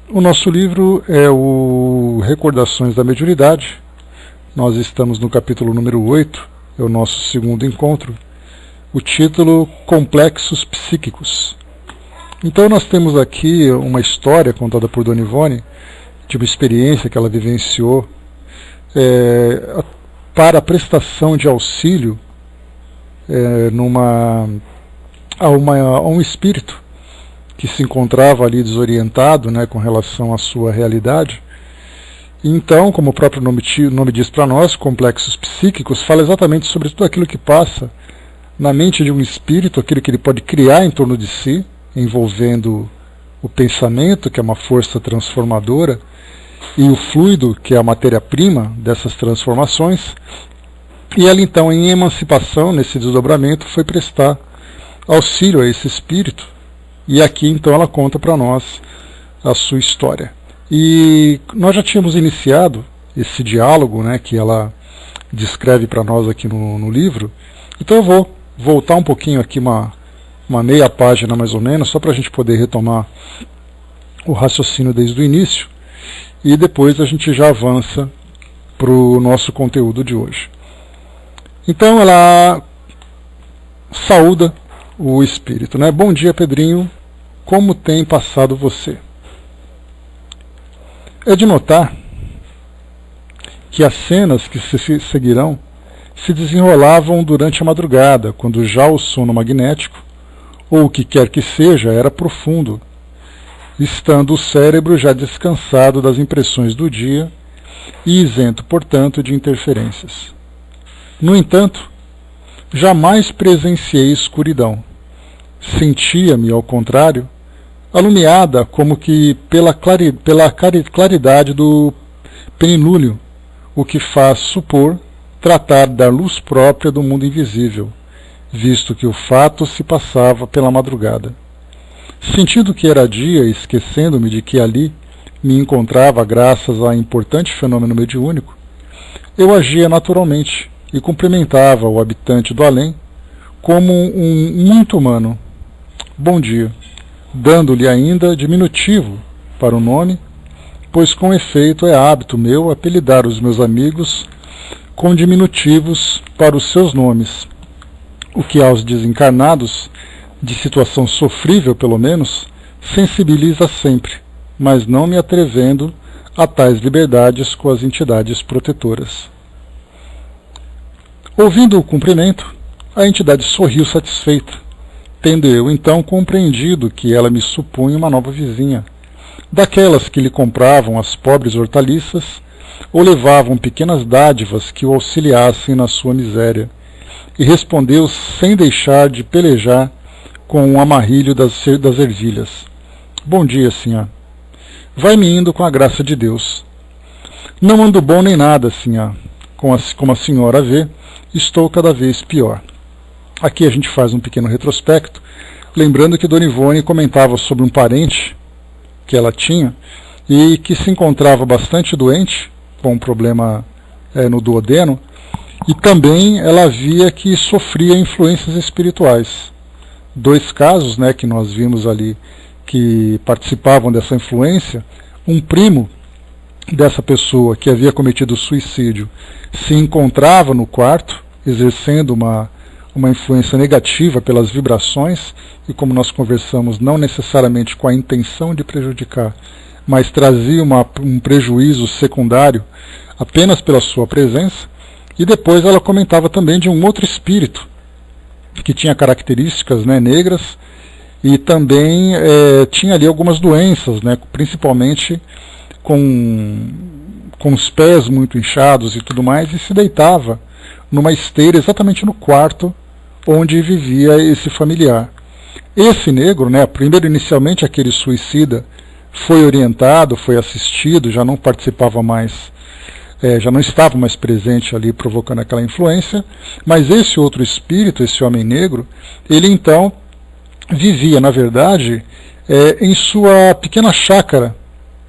O nosso livro é o Recordações da Mediunidade. Nós estamos no capítulo número 8, é o nosso segundo encontro. O título, Complexos Psíquicos. Então nós temos aqui uma história contada por Dona Ivone, de uma experiência que ela vivenciou para a prestação de auxílio a um espírito que se encontrava ali desorientado, com relação à sua realidade. Então, como o próprio nome diz para nós, complexos psíquicos, fala exatamente sobre tudo aquilo que passa na mente de um espírito, aquilo que ele pode criar em torno de si, envolvendo o pensamento, que é uma força transformadora, e o fluido, que é a matéria-prima dessas transformações. E ela então, em emancipação, nesse desdobramento, foi prestar auxílio a esse espírito. E aqui então ela conta para nós a sua história. E nós já tínhamos iniciado esse diálogo, que ela descreve para nós aqui no livro. Então eu vou voltar um pouquinho aqui, uma meia página mais ou menos, só para a gente poder retomar o raciocínio desde o início. E depois a gente já avança para o nosso conteúdo de hoje. Então ela saúda o espírito, Bom dia, Pedrinho, como tem passado você? É de notar que as cenas que se seguirão se desenrolavam durante a madrugada, quando já o sono magnético, ou o que quer que seja, era profundo, estando o cérebro já descansado das impressões do dia e isento, portanto, de interferências. No entanto, jamais presenciei escuridão. Sentia-me, ao contrário, alumiada como que pela claridade do penilúnio, o que faz supor tratar da luz própria do mundo invisível, visto que o fato se passava pela madrugada. Sentindo que era dia e esquecendo-me de que ali me encontrava graças a importante fenômeno mediúnico, eu agia naturalmente e cumprimentava o habitante do além como um muito humano. Bom dia, dando-lhe ainda diminutivo para o nome, pois com efeito é hábito meu apelidar os meus amigos com diminutivos para os seus nomes, o que aos desencarnados, de situação sofrível pelo menos, sensibiliza sempre, mas não me atrevendo a tais liberdades com as entidades protetoras. Ouvindo o cumprimento, a entidade sorriu satisfeita, tendo eu então compreendido que ela me supunha uma nova vizinha, daquelas que lhe compravam as pobres hortaliças ou levavam pequenas dádivas que o auxiliassem na sua miséria, e respondeu sem deixar de pelejar com o amarrilho das ervilhas. Bom dia, senhor. Vai-me indo com a graça de Deus. Não ando bom nem nada, senhor. Como a senhora vê, estou cada vez pior. Aqui a gente faz um pequeno retrospecto, lembrando que Dona Ivone comentava sobre um parente que ela tinha e que se encontrava bastante doente, com um problema no duodeno, e também ela via que sofria influências espirituais. Dois casos que nós vimos ali que participavam dessa influência. Um primo dessa pessoa que havia cometido suicídio se encontrava no quarto, exercendo uma influência negativa pelas vibrações, e como nós conversamos, não necessariamente com a intenção de prejudicar, mas trazia um prejuízo secundário apenas pela sua presença. E depois ela comentava também de um outro espírito que tinha características negras e também tinha ali algumas doenças, principalmente com os pés muito inchados e tudo mais, e se deitava numa esteira exatamente no quarto onde vivia esse familiar. Esse negro, primeiro inicialmente aquele suicida, foi orientado, foi assistido, já não participava mais, já não estava mais presente ali provocando aquela influência, mas esse outro espírito, esse homem negro, ele então vivia, na verdade, em sua pequena chácara,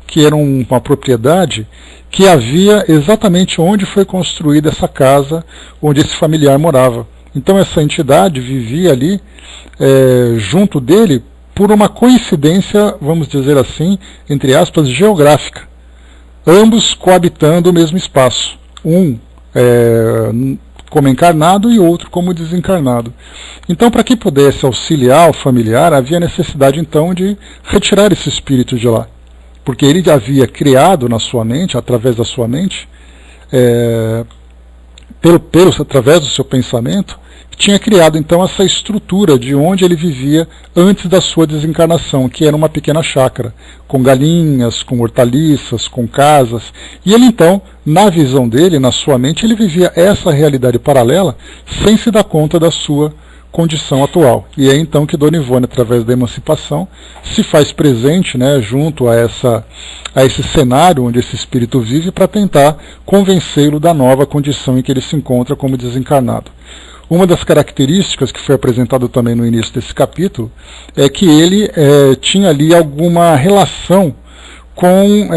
que era uma propriedade que havia exatamente onde foi construída essa casa onde esse familiar morava. Então essa entidade vivia ali junto dele por uma coincidência, vamos dizer assim, entre aspas, geográfica. Ambos coabitando o mesmo espaço. Um como encarnado e outro como desencarnado. Então, para que pudesse auxiliar o familiar, havia necessidade, então, de retirar esse espírito de lá. Porque ele havia criado na sua mente, através da sua mente, através do seu pensamento, tinha criado então essa estrutura de onde ele vivia antes da sua desencarnação, que era uma pequena chácara, com galinhas, com hortaliças, com casas. E ele então, na visão dele, na sua mente, ele vivia essa realidade paralela sem se dar conta da sua condição atual. E é então que Dona Ivone, através da emancipação, se faz presente, né, junto a esse cenário onde esse espírito vive, para tentar convencê-lo da nova condição em que ele se encontra como desencarnado. Uma das características que foi apresentado também no início desse capítulo é que ele tinha ali alguma relação com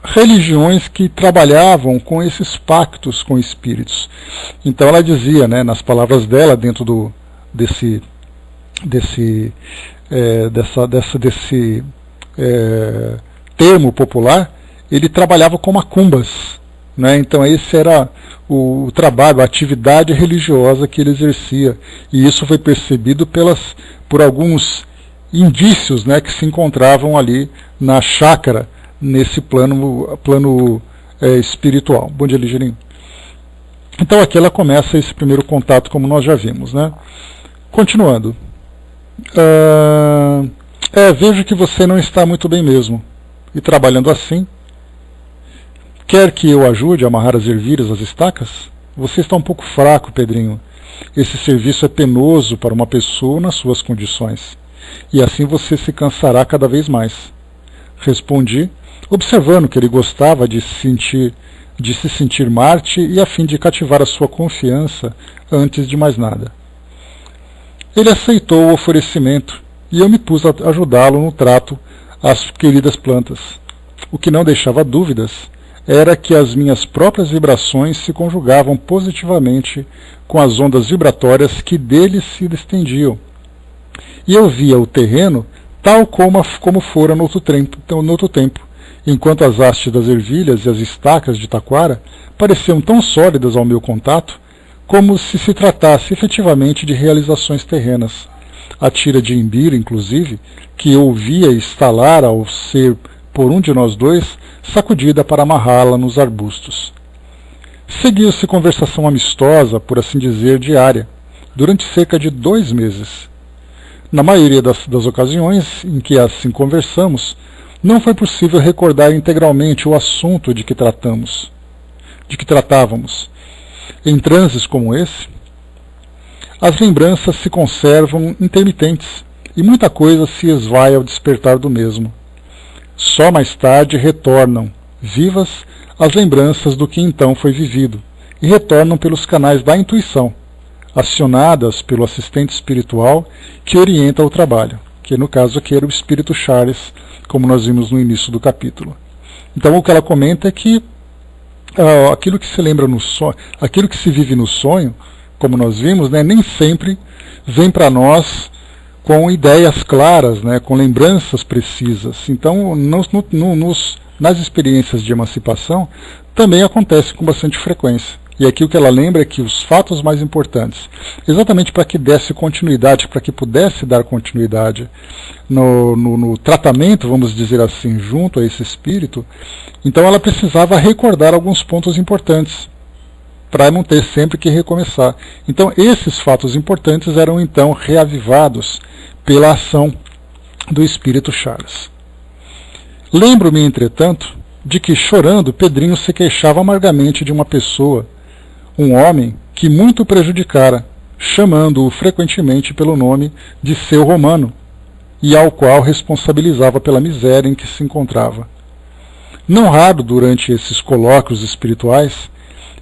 religiões que trabalhavam com esses pactos com espíritos. Então ela dizia, né, nas palavras dela, dentro desse termo popular, ele trabalhava com macumbas. Né? Então esse era o trabalho, a atividade religiosa que ele exercia. E isso foi percebido por alguns indícios, né, que se encontravam ali na chácara, nesse plano espiritual. Bom dia, Ligeirinho. Então aqui ela começa esse primeiro contato, como nós já vimos. Né? Continuando. Vejo que você não está muito bem mesmo. E trabalhando assim, quer que eu ajude a amarrar as ervilhas às estacas? Você está um pouco fraco, Pedrinho. Esse serviço é penoso para uma pessoa nas suas condições. E assim você se cansará cada vez mais. Respondi, observando que ele gostava de se sentir Marte e a fim de cativar a sua confiança antes de mais nada. Ele aceitou o oferecimento e eu me pus a ajudá-lo no trato às queridas plantas. O que não deixava dúvidas era que as minhas próprias vibrações se conjugavam positivamente com as ondas vibratórias que deles se estendiam. E eu via o terreno tal como fora no outro tempo, enquanto as hastes das ervilhas e as estacas de taquara pareciam tão sólidas ao meu contato, como se tratasse efetivamente de realizações terrenas. A tira de imbira, inclusive, que eu via estalar ao ser por um de nós dois, sacudida para amarrá-la nos arbustos. Seguiu-se conversação amistosa, por assim dizer, diária, durante cerca de 2 meses. Na maioria das ocasiões em que assim conversamos, não foi possível recordar integralmente o assunto de que tratávamos. Em transes como esse, as lembranças se conservam intermitentes e muita coisa se esvai ao despertar do mesmo. Só mais tarde retornam, vivas, as lembranças do que então foi vivido, e retornam pelos canais da intuição, acionadas pelo assistente espiritual que orienta o trabalho, que no caso aqui era o espírito Charles, como nós vimos no início do capítulo. Então o que ela comenta é que aquilo que se lembra no sonho, aquilo que se vive no sonho, como nós vimos, né, nem sempre vem para nós com ideias claras, né, com lembranças precisas. Então, nas experiências de emancipação, também acontece com bastante frequência. E aqui o que ela lembra é que os fatos mais importantes, exatamente para que desse continuidade, para que pudesse dar continuidade no tratamento, vamos dizer assim, junto a esse espírito, então ela precisava recordar alguns pontos importantes, para não ter sempre que recomeçar. Então esses fatos importantes eram então reavivados pela ação do espírito Charles. Lembro-me, entretanto, de que, chorando, Pedrinho se queixava amargamente de uma pessoa, um homem, que muito o prejudicara, chamando-o frequentemente pelo nome de seu Romano, e ao qual responsabilizava pela miséria em que se encontrava. Não raro, durante esses colóquios espirituais,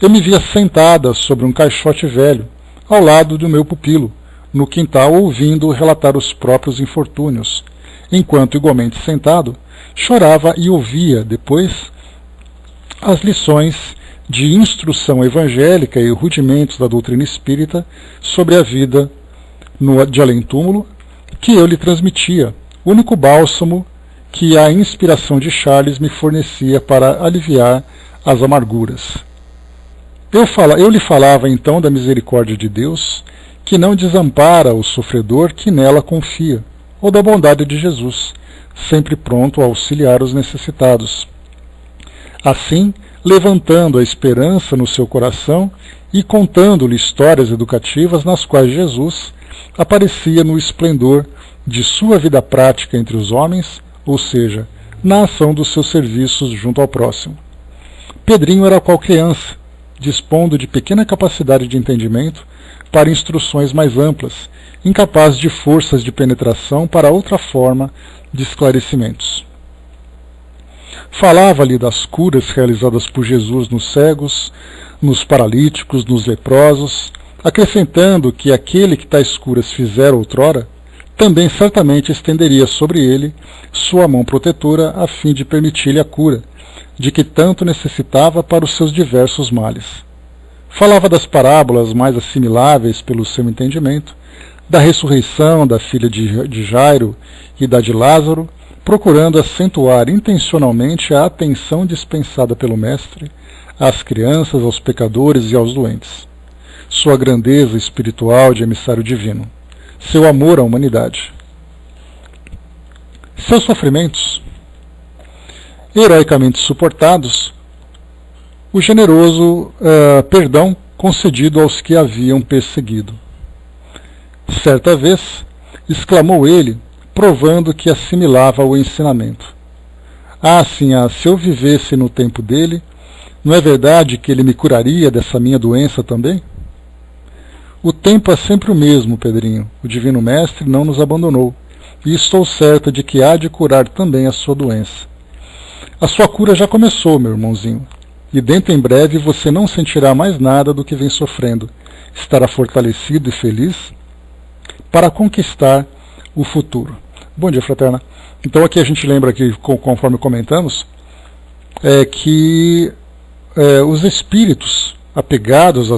eu me via sentada sobre um caixote velho, ao lado do meu pupilo, no quintal, ouvindo-o relatar os próprios infortúnios, enquanto, igualmente sentado, chorava e ouvia, depois, as lições de instrução evangélica e rudimentos da doutrina espírita sobre a vida de além-túmulo que eu lhe transmitia, único bálsamo que a inspiração de Charles me fornecia para aliviar as amarguras. Eu lhe falava então da misericórdia de Deus, que não desampara o sofredor que nela confia, ou da bondade de Jesus, sempre pronto a auxiliar os necessitados. Assim, levantando a esperança no seu coração e contando-lhe histórias educativas nas quais Jesus aparecia no esplendor de sua vida prática entre os homens, ou seja, na ação dos seus serviços junto ao próximo. Pedrinho era qual criança, dispondo de pequena capacidade de entendimento para instruções mais amplas, incapaz de forças de penetração para outra forma de esclarecimentos. Falava-lhe das curas realizadas por Jesus nos cegos, nos paralíticos, nos leprosos, acrescentando que aquele que tais curas fizera outrora, também certamente estenderia sobre ele sua mão protetora a fim de permitir-lhe a cura, de que tanto necessitava para os seus diversos males. Falava das parábolas mais assimiláveis pelo seu entendimento, da ressurreição da filha de Jairo e da de Lázaro, procurando acentuar intencionalmente a atenção dispensada pelo Mestre às crianças, aos pecadores e aos doentes. Sua grandeza espiritual de emissário divino, seu amor à humanidade. Seus sofrimentos, heroicamente suportados, o generoso perdão concedido aos que haviam perseguido. Certa vez, exclamou ele, provando que assimilava o ensinamento. Se eu vivesse no tempo dele, não é verdade que ele me curaria dessa minha doença também? O tempo é sempre o mesmo, Pedrinho. O Divino Mestre não nos abandonou, e estou certa de que há de curar também a sua doença. A sua cura já começou, meu irmãozinho, e dentro em breve você não sentirá mais nada do que vem sofrendo. Estará fortalecido e feliz para conquistar o futuro. Bom dia, fraterna. Então aqui a gente lembra que, conforme comentamos, que os espíritos apegados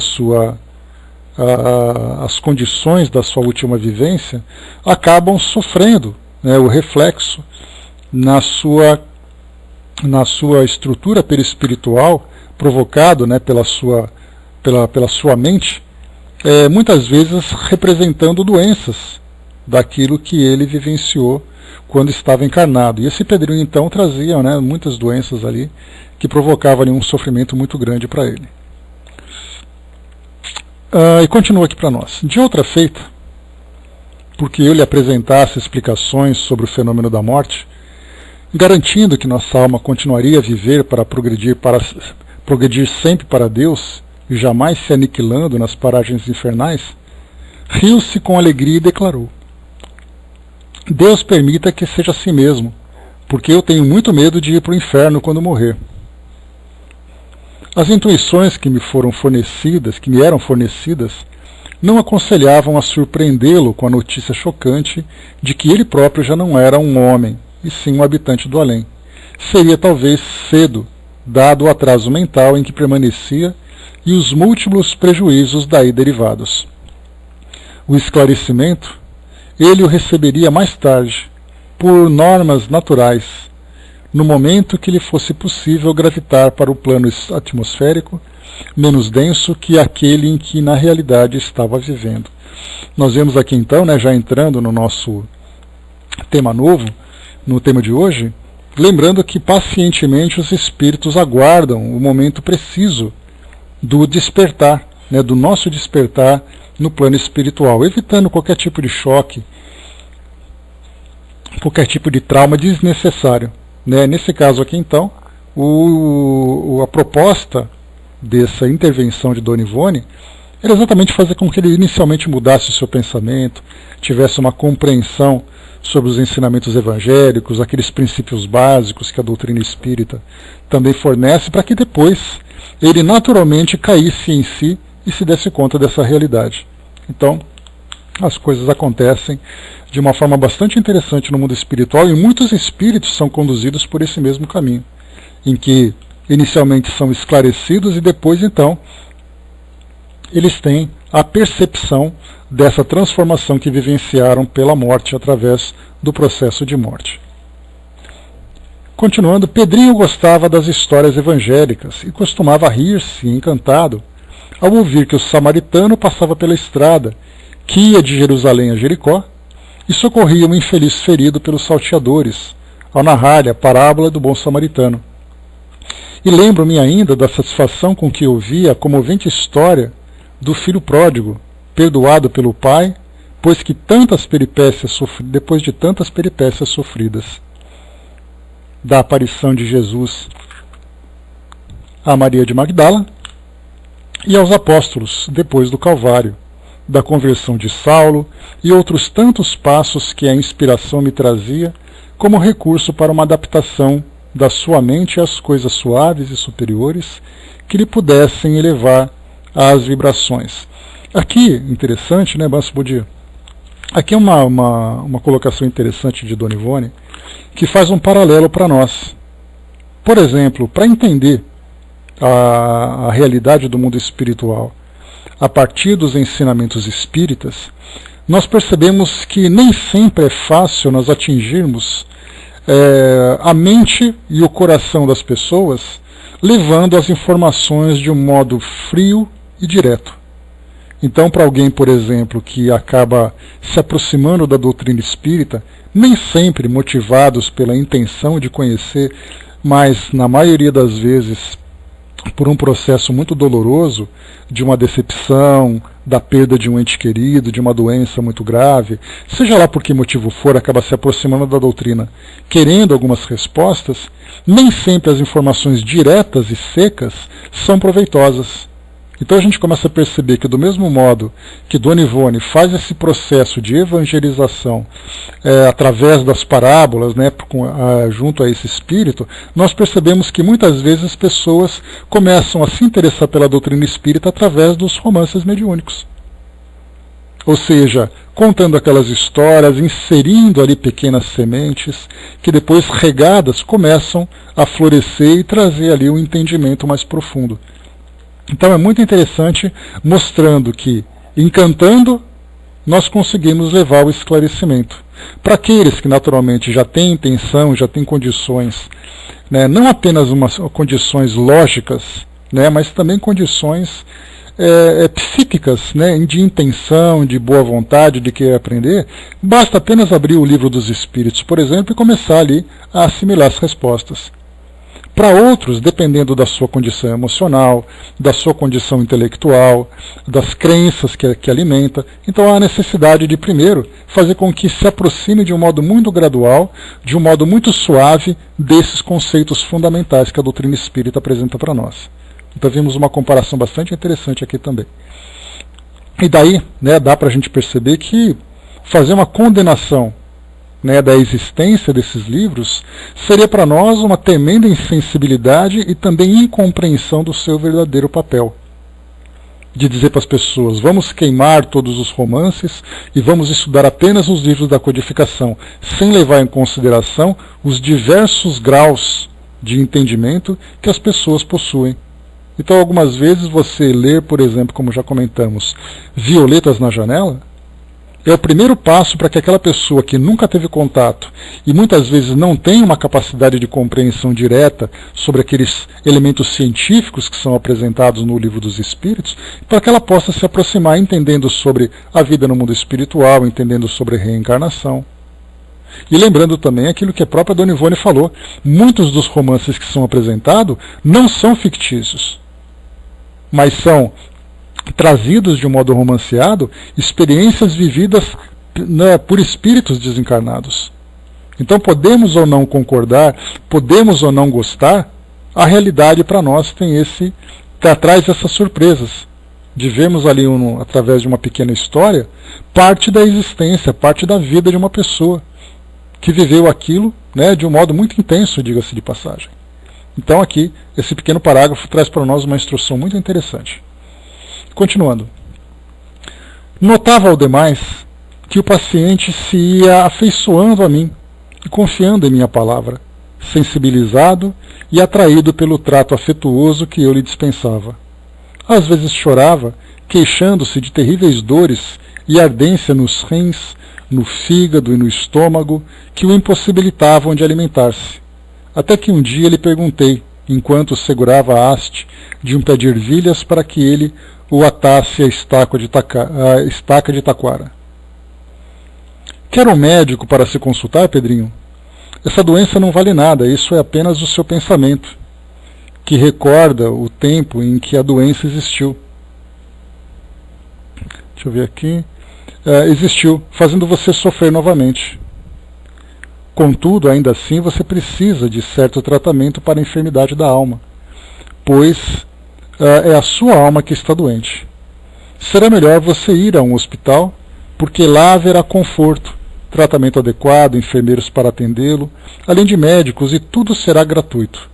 às condições da sua última vivência acabam sofrendo, o reflexo na sua estrutura perispiritual provocado, pela sua mente, muitas vezes representando doenças daquilo que ele vivenciou quando estava encarnado. E esse Pedrinho então trazia muitas doenças ali que provocavam ali um sofrimento muito grande para ele. E continua aqui para nós. De outra feita, porque eu lhe apresentasse explicações sobre o fenômeno da morte, garantindo que nossa alma continuaria a viver para progredir sempre para Deus e jamais se aniquilando nas paragens infernais, riu-se com alegria e declarou: Deus permita que seja assim mesmo, porque eu tenho muito medo de ir para o inferno quando morrer. As intuições que me eram fornecidas, não aconselhavam a surpreendê-lo com a notícia chocante de que ele próprio já não era um homem, e sim um habitante do além. Seria talvez cedo, dado o atraso mental em que permanecia e os múltiplos prejuízos daí derivados. O esclarecimento, ele o receberia mais tarde, por normas naturais, no momento que lhe fosse possível gravitar para o plano atmosférico, menos denso que aquele em que na realidade estava vivendo. Nós vemos aqui então, já entrando no nosso tema novo, no tema de hoje, lembrando que pacientemente os espíritos aguardam o momento preciso do despertar, do nosso despertar no plano espiritual, evitando qualquer tipo de choque, qualquer tipo de trauma desnecessário. Nesse caso aqui, então, a proposta dessa intervenção de Dona Ivone era exatamente fazer com que ele inicialmente mudasse o seu pensamento, tivesse uma compreensão sobre os ensinamentos evangélicos, aqueles princípios básicos que a doutrina espírita também fornece, para que depois ele naturalmente caísse em si e se desse conta dessa realidade. Então, as coisas acontecem de uma forma bastante interessante no mundo espiritual, e muitos espíritos são conduzidos por esse mesmo caminho, em que inicialmente são esclarecidos e depois então eles têm a percepção dessa transformação que vivenciaram pela morte através do processo de morte. Continuando, Pedrinho gostava das histórias evangélicas e costumava rir-se encantado ao ouvir que o samaritano passava pela estrada, que ia de Jerusalém a Jericó, e socorria um infeliz ferido pelos salteadores, ao narrar-lhe a parábola do bom samaritano. E lembro-me ainda da satisfação com que ouvia a comovente história do filho pródigo, perdoado pelo pai, depois de tantas peripécias sofridas. Da aparição de Jesus a Maria de Magdala e aos apóstolos depois do Calvário, da conversão de Saulo e outros tantos passos que a inspiração me trazia como recurso para uma adaptação da sua mente às coisas suaves e superiores que lhe pudessem elevar às vibrações. Aqui, interessante, né, Banso Budi? Aqui é uma colocação interessante de Dona Ivone, que faz um paralelo para nós. Por exemplo, para entender a realidade do mundo espiritual a partir dos ensinamentos espíritas, nós percebemos que nem sempre é fácil nós atingirmos a mente e o coração das pessoas, levando as informações de um modo frio e direto. Então, para alguém, por exemplo, que acaba se aproximando da doutrina espírita, nem sempre motivados pela intenção de conhecer, mas, na maioria das vezes, por um processo muito doloroso, de uma decepção, da perda de um ente querido, de uma doença muito grave, seja lá por que motivo for, acaba se aproximando da doutrina, querendo algumas respostas, nem sempre as informações diretas e secas são proveitosas. Então a gente começa a perceber que, do mesmo modo que Dona Ivone faz esse processo de evangelização através das parábolas, né, junto a esse espírito, nós percebemos que muitas vezes as pessoas começam a se interessar pela doutrina espírita através dos romances mediúnicos. Ou seja, contando aquelas histórias, inserindo ali pequenas sementes, que depois, regadas, começam a florescer e trazer ali um entendimento mais profundo. Então é muito interessante, mostrando que, encantando, nós conseguimos levar o esclarecimento. Para aqueles que naturalmente já têm intenção, já têm condições, né, não apenas condições lógicas, né, mas também condições psíquicas, né, de intenção, de boa vontade, de querer aprender, basta apenas abrir o livro dos Espíritos, por exemplo, e começar ali a assimilar as respostas. Para outros, dependendo da sua condição emocional, da sua condição intelectual, das crenças que alimenta, então há a necessidade de, primeiro, fazer com que se aproxime de um modo muito gradual, de um modo muito suave, desses conceitos fundamentais que a doutrina espírita apresenta para nós. Então vimos uma comparação bastante interessante aqui também. E daí, né, dá para a gente perceber que fazer uma condenação, né, da existência desses livros seria para nós uma tremenda insensibilidade e também incompreensão do seu verdadeiro papel. De dizer para as pessoas, vamos queimar todos os romances e vamos estudar apenas os livros da codificação, sem levar em consideração os diversos graus de entendimento que as pessoas possuem. Então, algumas vezes você ler, por exemplo, como já comentamos, Violetas na Janela, é o primeiro passo para que aquela pessoa que nunca teve contato e muitas vezes não tem uma capacidade de compreensão direta sobre aqueles elementos científicos que são apresentados no Livro dos Espíritos, para que ela possa se aproximar entendendo sobre a vida no mundo espiritual, entendendo sobre reencarnação. E lembrando também aquilo que a própria Dona Ivone falou, muitos dos romances que são apresentados não são fictícios, mas são trazidos de um modo romanceado, experiências vividas, né, por espíritos desencarnados. Então podemos ou não concordar, podemos ou não gostar, a realidade para nós traz essas surpresas, de vermos ali, através de uma pequena história, parte da existência, parte da vida de uma pessoa, que viveu aquilo, né, de um modo muito intenso, diga-se de passagem. Então aqui, esse pequeno parágrafo traz para nós uma instrução muito interessante. Continuando. Notava ao demais que o paciente se ia afeiçoando a mim e confiando em minha palavra, sensibilizado e atraído pelo trato afetuoso que eu lhe dispensava. Às vezes chorava, queixando-se de terríveis dores e ardência nos rins, no fígado e no estômago, que o impossibilitavam de alimentar-se. Até que um dia lhe perguntei, enquanto segurava a haste de um pé de ervilhas para que ele o atasse à estaca de taquara. Quer um médico para se consultar, Pedrinho? Essa doença não vale nada, isso é apenas o seu pensamento, que recorda o tempo em que a doença existiu. Deixa eu ver aqui. Existiu, fazendo você sofrer novamente. Contudo, ainda assim, você precisa de certo tratamento para a enfermidade da alma, pois é a sua alma que está doente. Será melhor você ir a um hospital, porque lá haverá conforto, tratamento adequado, enfermeiros para atendê-lo, além de médicos, e tudo será gratuito.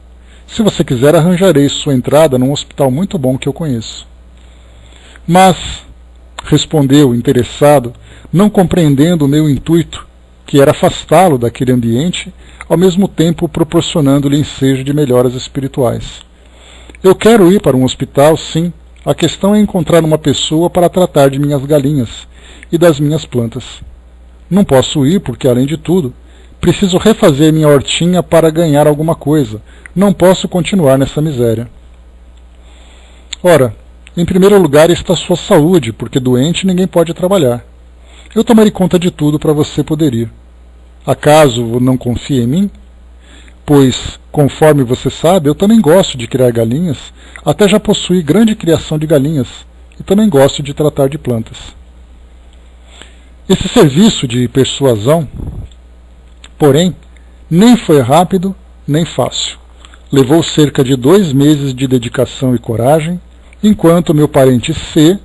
Se você quiser, arranjarei sua entrada num hospital muito bom que eu conheço. Mas, respondeu, interessado, não compreendendo o meu intuito, que era afastá-lo daquele ambiente, ao mesmo tempo proporcionando-lhe ensejo de melhoras espirituais. Eu quero ir para um hospital, sim. A questão é encontrar uma pessoa para tratar de minhas galinhas e das minhas plantas. Não posso ir porque, além de tudo, preciso refazer minha hortinha para ganhar alguma coisa. Não posso continuar nessa miséria. Ora, em primeiro lugar está sua saúde, porque doente ninguém pode trabalhar. Eu tomarei conta de tudo para você poder ir. Acaso não confia em mim? Pois, conforme você sabe, eu também gosto de criar galinhas, até já possuí grande criação de galinhas, e também gosto de tratar de plantas. Esse serviço de persuasão, porém, nem foi rápido, nem fácil. Levou cerca de 2 meses de dedicação e coragem, enquanto meu parente C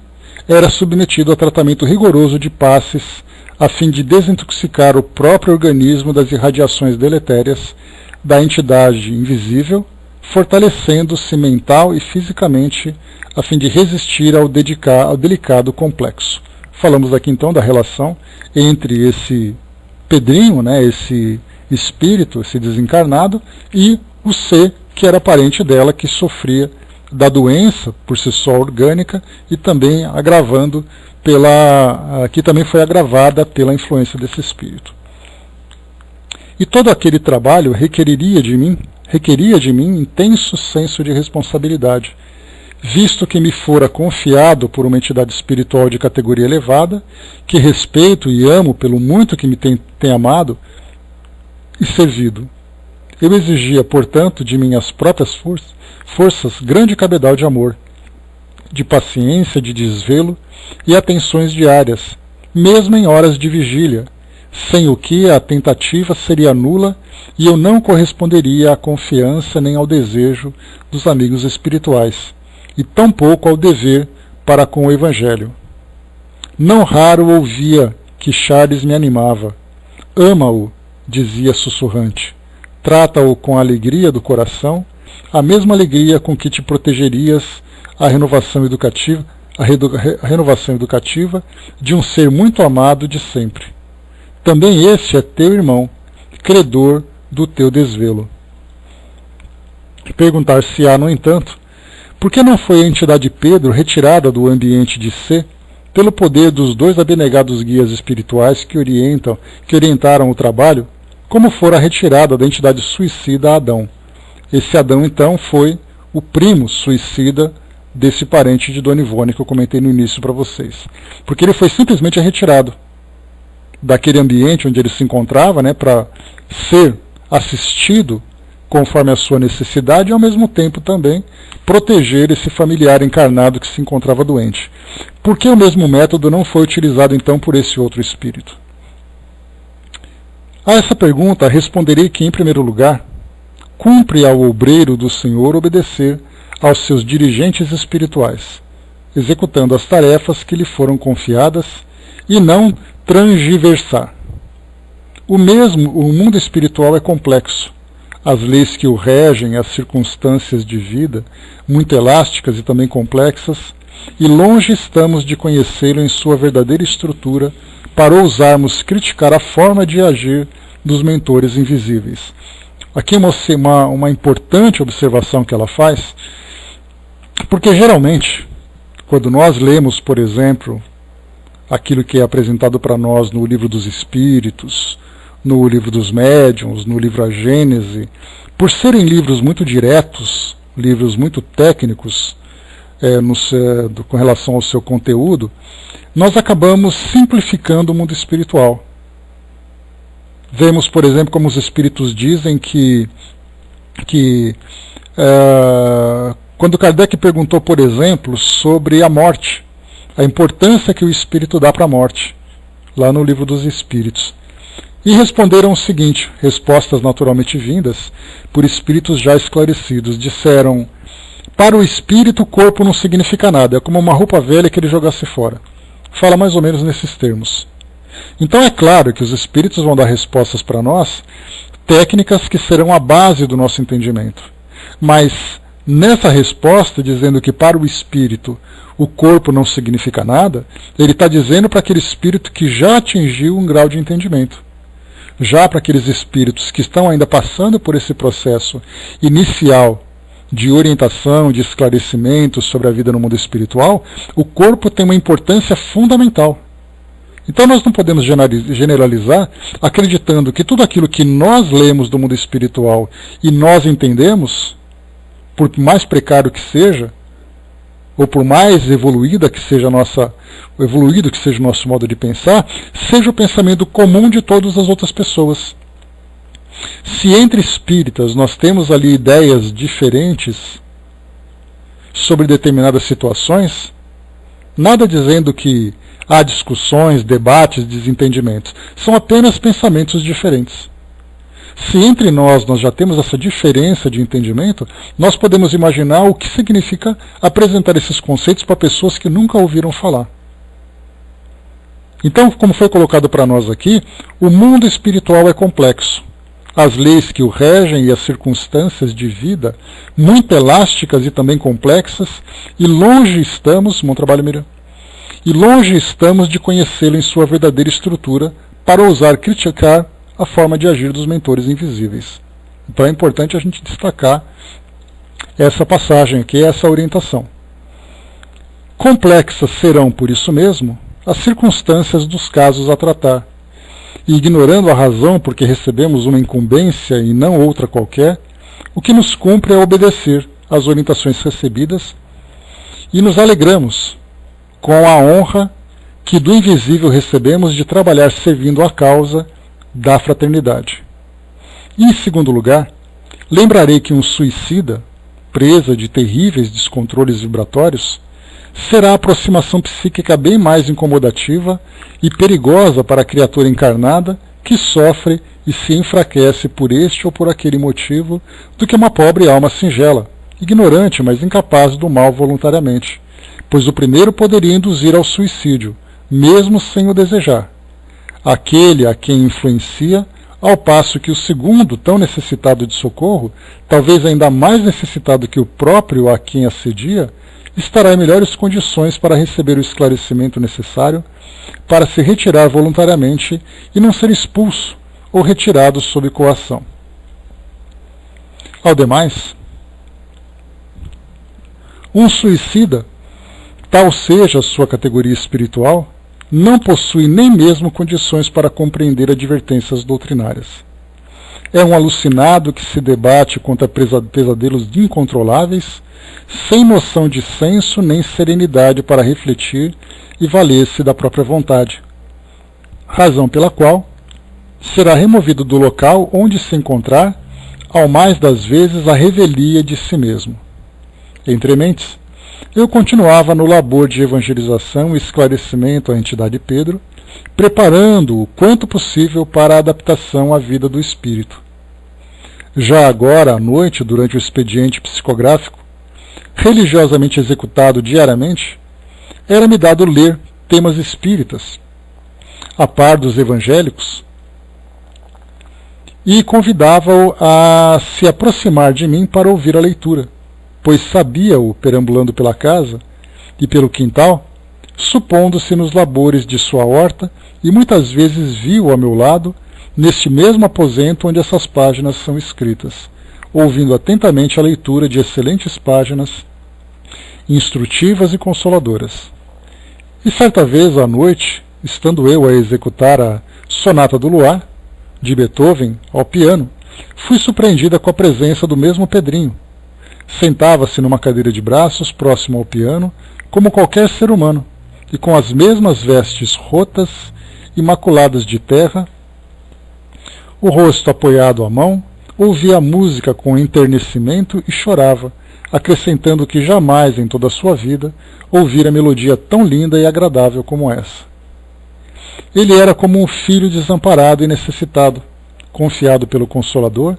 era submetido a tratamento rigoroso de passes a fim de desintoxicar o próprio organismo das irradiações deletérias da entidade invisível, fortalecendo-se mental e fisicamente a fim de resistir ao delicado complexo. Falamos aqui então da relação entre esse Pedrinho, esse espírito, esse desencarnado, e o C, que era parente dela, que sofria da doença, por si só orgânica, e também que também foi agravada pela influência desse espírito. E todo aquele trabalho requeria de mim intenso senso de responsabilidade, visto que me fora confiado por uma entidade espiritual de categoria elevada, que respeito e amo pelo muito que me tem amado e servido. Eu exigia, portanto, de minhas próprias forças grande cabedal de amor, de paciência, de desvelo e atenções diárias, mesmo em horas de vigília, sem o que a tentativa seria nula e eu não corresponderia à confiança nem ao desejo dos amigos espirituais, e tampouco ao dever para com o Evangelho. Não raro ouvia que Charles me animava. Ama-o, dizia sussurrante. Trata-o com a alegria do coração, a mesma alegria com que te protegerias a renovação educativa de um ser muito amado de sempre. Também este é teu irmão, credor do teu desvelo. Perguntar-se-á, no entanto, por que não foi a entidade Pedro retirada do ambiente de C pelo poder dos 2 abnegados guias espirituais que orientaram o trabalho, como fora retirada da entidade suicida Adão? Esse Adão, então, foi o primo suicida desse parente de Dona Ivone que eu comentei no início para vocês. Porque ele foi simplesmente retirado daquele ambiente onde ele se encontrava, para ser assistido conforme a sua necessidade e, ao mesmo tempo, também proteger esse familiar encarnado que se encontrava doente. Por que o mesmo método não foi utilizado, então, por esse outro espírito? A essa pergunta responderei que, em primeiro lugar, cumpre ao obreiro do Senhor obedecer aos seus dirigentes espirituais, executando as tarefas que lhe foram confiadas e não transgiversar. O mundo espiritual é complexo. As leis que o regem, as circunstâncias de vida, muito elásticas e também complexas, e longe estamos de conhecê-lo em sua verdadeira estrutura para ousarmos criticar a forma de agir dos mentores invisíveis. Aqui uma importante observação que ela faz, porque geralmente, Quando nós lemos, por exemplo, aquilo que é apresentado para nós no Livro dos Espíritos, no Livro dos Médiuns, no livro A Gênese, por serem livros muito diretos, livros muito técnicos com relação ao seu conteúdo, nós acabamos simplificando o mundo espiritual. Vemos, por exemplo, como os Espíritos dizem que quando Kardec perguntou, por exemplo, sobre a morte, a importância que o Espírito dá para a morte, lá no Livro dos Espíritos. E responderam o seguinte, respostas naturalmente vindas por espíritos já esclarecidos. Disseram, para o espírito o corpo não significa nada, é como uma roupa velha que ele jogasse fora. Fala mais ou menos nesses termos. Então é claro que os espíritos vão dar respostas para nós, técnicas que serão a base do nosso entendimento. Mas nessa resposta, dizendo que para o espírito o corpo não significa nada, ele está dizendo para aquele espírito que já atingiu um grau de entendimento. Já para aqueles espíritos que estão ainda passando por esse processo inicial de orientação, de esclarecimento sobre a vida no mundo espiritual, o corpo tem uma importância fundamental. Então nós não podemos generalizar acreditando que tudo aquilo que nós lemos do mundo espiritual e nós entendemos, por mais precário que seja, ou por mais evoluído que seja o nosso modo de pensar, seja o pensamento comum de todas as outras pessoas. Se entre espíritas nós temos ali ideias diferentes sobre determinadas situações, nada dizendo que há discussões, debates, desentendimentos. São apenas pensamentos diferentes. Se entre nós já temos essa diferença de entendimento, nós podemos imaginar o que significa apresentar esses conceitos para pessoas que nunca ouviram falar. Então, como foi colocado para nós aqui, o mundo espiritual é complexo. As leis que o regem e as circunstâncias de vida, muito elásticas e também complexas, e longe estamos, bom trabalho, Miriam, e longe estamos de conhecê-lo em sua verdadeira estrutura para ousar criticar a forma de agir dos mentores invisíveis. Então é importante a gente destacar essa passagem aqui, essa orientação. Complexas serão, por isso mesmo, as circunstâncias dos casos a tratar. E ignorando a razão porque recebemos uma incumbência e não outra qualquer, o que nos cumpre é obedecer às orientações recebidas e nos alegramos com a honra que do invisível recebemos de trabalhar servindo a causa da fraternidade. E, em segundo lugar, lembrarei que um suicida, presa de terríveis descontroles vibratórios, será a aproximação psíquica bem mais incomodativa e perigosa para a criatura encarnada que sofre e se enfraquece por este ou por aquele motivo do que uma pobre alma singela, ignorante, mas incapaz do mal voluntariamente, pois o primeiro poderia induzir ao suicídio, mesmo sem o desejar. Aquele a quem influencia, ao passo que o segundo, tão necessitado de socorro, talvez ainda mais necessitado que o próprio a quem assedia, estará em melhores condições para receber o esclarecimento necessário para se retirar voluntariamente e não ser expulso ou retirado sob coação. Ao demais, um suicida, tal seja a sua categoria espiritual, não possui nem mesmo condições para compreender advertências doutrinárias. É um alucinado que se debate contra pesadelos incontroláveis, sem noção de senso nem serenidade para refletir e valer-se da própria vontade, razão pela qual será removido do local onde se encontrar, ao mais das vezes a revelia de si mesmo. Entre mentes, eu continuava no labor de evangelização e esclarecimento à entidade Pedro, preparando-o quanto possível para a adaptação à vida do espírito. Já agora, à noite, durante o expediente psicográfico, religiosamente executado diariamente, era-me dado ler temas espíritas, a par dos evangélicos, e convidava-o a se aproximar de mim para ouvir a leitura, pois sabia-o perambulando pela casa e pelo quintal, supondo-se nos labores de sua horta, e muitas vezes viu ao meu lado, neste mesmo aposento onde essas páginas são escritas, ouvindo atentamente a leitura de excelentes páginas, instrutivas e consoladoras. E certa vez à noite, estando eu a executar a Sonata do Luar, de Beethoven, ao piano, fui surpreendida com a presença do mesmo Pedrinho. Sentava-se numa cadeira de braços próximo ao piano, como qualquer ser humano, e com as mesmas vestes rotas e maculadas de terra, o rosto apoiado à mão, ouvia a música com enternecimento e chorava, acrescentando que jamais em toda a sua vida ouvira melodia tão linda e agradável como essa. Ele era como um filho desamparado e necessitado, confiado pelo Consolador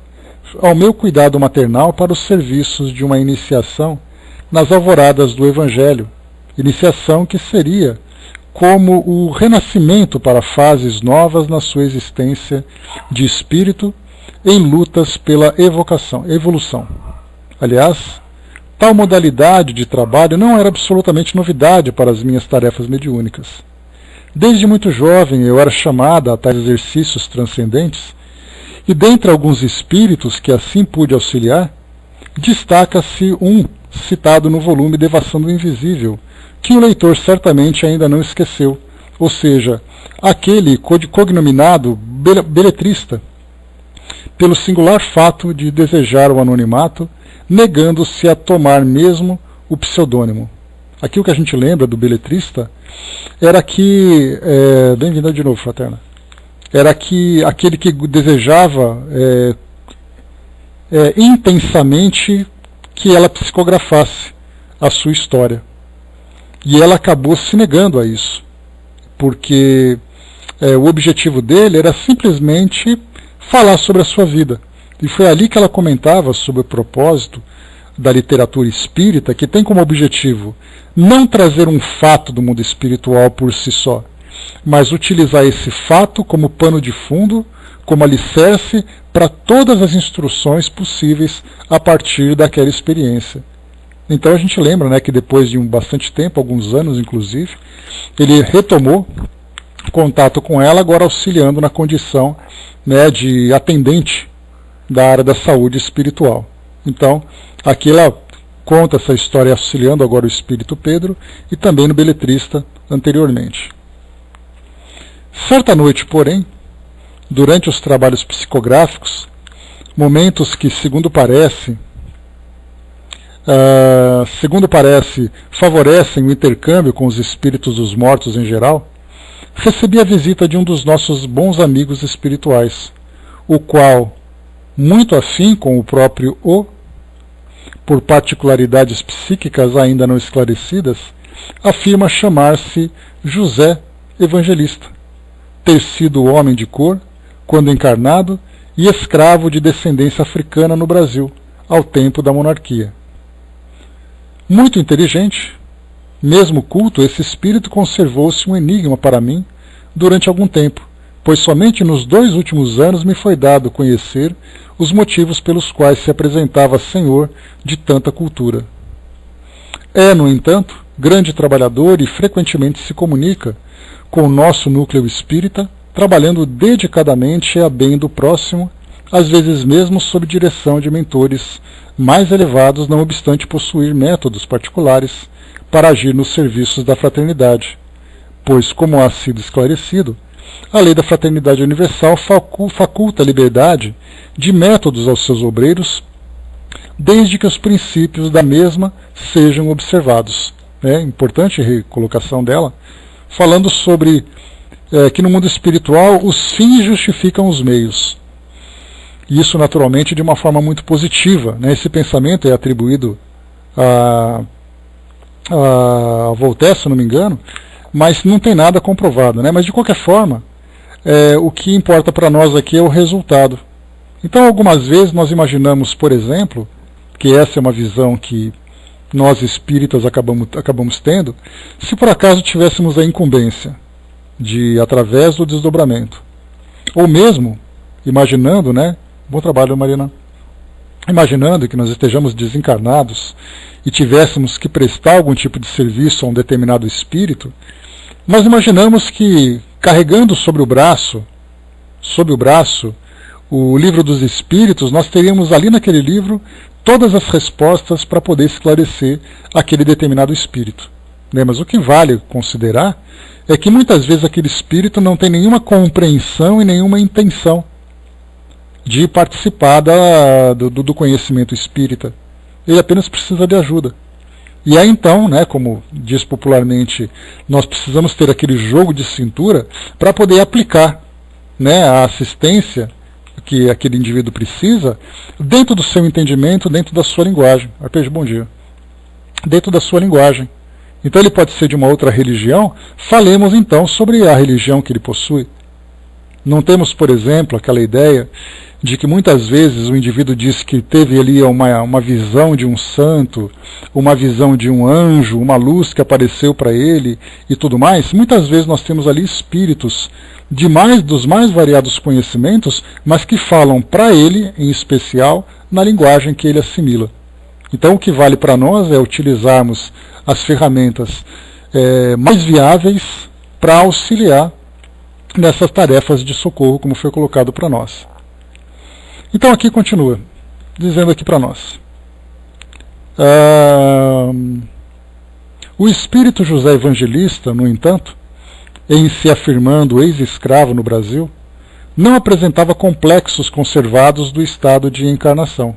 ao meu cuidado maternal para os serviços de uma iniciação nas alvoradas do Evangelho, iniciação que seria como o renascimento para fases novas na sua existência de espírito em lutas pela evolução. Aliás, tal modalidade de trabalho não era absolutamente novidade para as minhas tarefas mediúnicas. Desde muito jovem eu era chamada a tais exercícios transcendentes, e dentre alguns espíritos que assim pude auxiliar, destaca-se um citado no volume Devassando o Invisível, que o leitor certamente ainda não esqueceu, ou seja, aquele cognominado beletrista, pelo singular fato de desejar o anonimato, negando-se a tomar mesmo o pseudônimo. Aqui o que a gente lembra do beletrista era que... Bem-vinda de novo, fraterna. Era que aquele que desejava intensamente que ela psicografasse a sua história. E ela acabou se negando a isso, porque o objetivo dele era simplesmente falar sobre a sua vida. E foi ali que ela comentava sobre o propósito da literatura espírita, que tem como objetivo não trazer um fato do mundo espiritual por si só, mas utilizar esse fato como pano de fundo, como alicerce para todas as instruções possíveis a partir daquela experiência. Então a gente lembra, né, que depois de bastante tempo, alguns anos inclusive, ele retomou contato com ela, agora auxiliando na condição, né, de atendente da área da saúde espiritual. Então, aqui ela conta essa história auxiliando agora o espírito Pedro e também no beletrista anteriormente. Certa noite, porém, durante os trabalhos psicográficos, momentos que, segundo parece, favorecem o intercâmbio com os espíritos dos mortos em geral, recebi a visita de um dos nossos bons amigos espirituais, o qual, muito afim com o próprio por particularidades psíquicas ainda não esclarecidas, afirma chamar-se José Evangelista, ter sido homem de cor, quando encarnado, e escravo de descendência africana no Brasil, ao tempo da monarquia. Muito inteligente, mesmo culto, esse espírito conservou-se um enigma para mim durante algum tempo, pois somente nos 2 últimos anos me foi dado conhecer os motivos pelos quais se apresentava senhor de tanta cultura. É, no entanto, grande trabalhador e frequentemente se comunica com o nosso núcleo espírita, trabalhando dedicadamente a bem do próximo, às vezes mesmo sob direção de mentores mais elevados, não obstante possuir métodos particulares para agir nos serviços da fraternidade, pois, como ha sido esclarecido, a lei da fraternidade universal faculta a liberdade de métodos aos seus obreiros, desde que os princípios da mesma sejam observados. É importante a recolocação dela, falando sobre que no mundo espiritual os fins justificam os meios. Isso, naturalmente, de uma forma muito positiva. Né? Esse pensamento é atribuído a Voltaire, se não me engano, mas não tem nada comprovado. Né? Mas, de qualquer forma, o que importa para nós aqui é o resultado. Então, algumas vezes nós imaginamos, por exemplo, que essa é uma visão que nós espíritas acabamos tendo, se por acaso tivéssemos a incumbência de, através do desdobramento, ou mesmo imaginando, né? Bom trabalho, Marina. Imaginando que nós estejamos desencarnados e tivéssemos que prestar algum tipo de serviço a um determinado espírito, nós imaginamos que, carregando sobre o braço o livro dos espíritos, nós teríamos ali naquele livro todas as respostas para poder esclarecer aquele determinado espírito. Mas o que vale considerar é que muitas vezes aquele espírito não tem nenhuma compreensão e nenhuma intenção de participar do conhecimento espírita. Ele apenas precisa de ajuda. E aí então, como diz popularmente, nós precisamos ter aquele jogo de cintura para poder aplicar a assistência que aquele indivíduo precisa dentro do seu entendimento, dentro da sua linguagem. Arpejo, bom dia. Dentro da sua linguagem. Então ele pode ser de uma outra religião, falemos então sobre a religião que ele possui. Não temos, por exemplo, aquela ideia de que muitas vezes o indivíduo diz que teve ali uma visão de um santo, uma visão de um anjo, uma luz que apareceu para ele e tudo mais. Muitas vezes nós temos ali espíritos dos mais variados conhecimentos, mas que falam para ele, em especial, na linguagem que ele assimila. Então o que vale para nós é utilizarmos as ferramentas mais viáveis para auxiliar nessas tarefas de socorro, como foi colocado para nós. Então aqui continua, dizendo aqui para nós. O espírito José Evangelista, no entanto, em se afirmando ex-escravo no Brasil, não apresentava complexos conservados do estado de encarnação.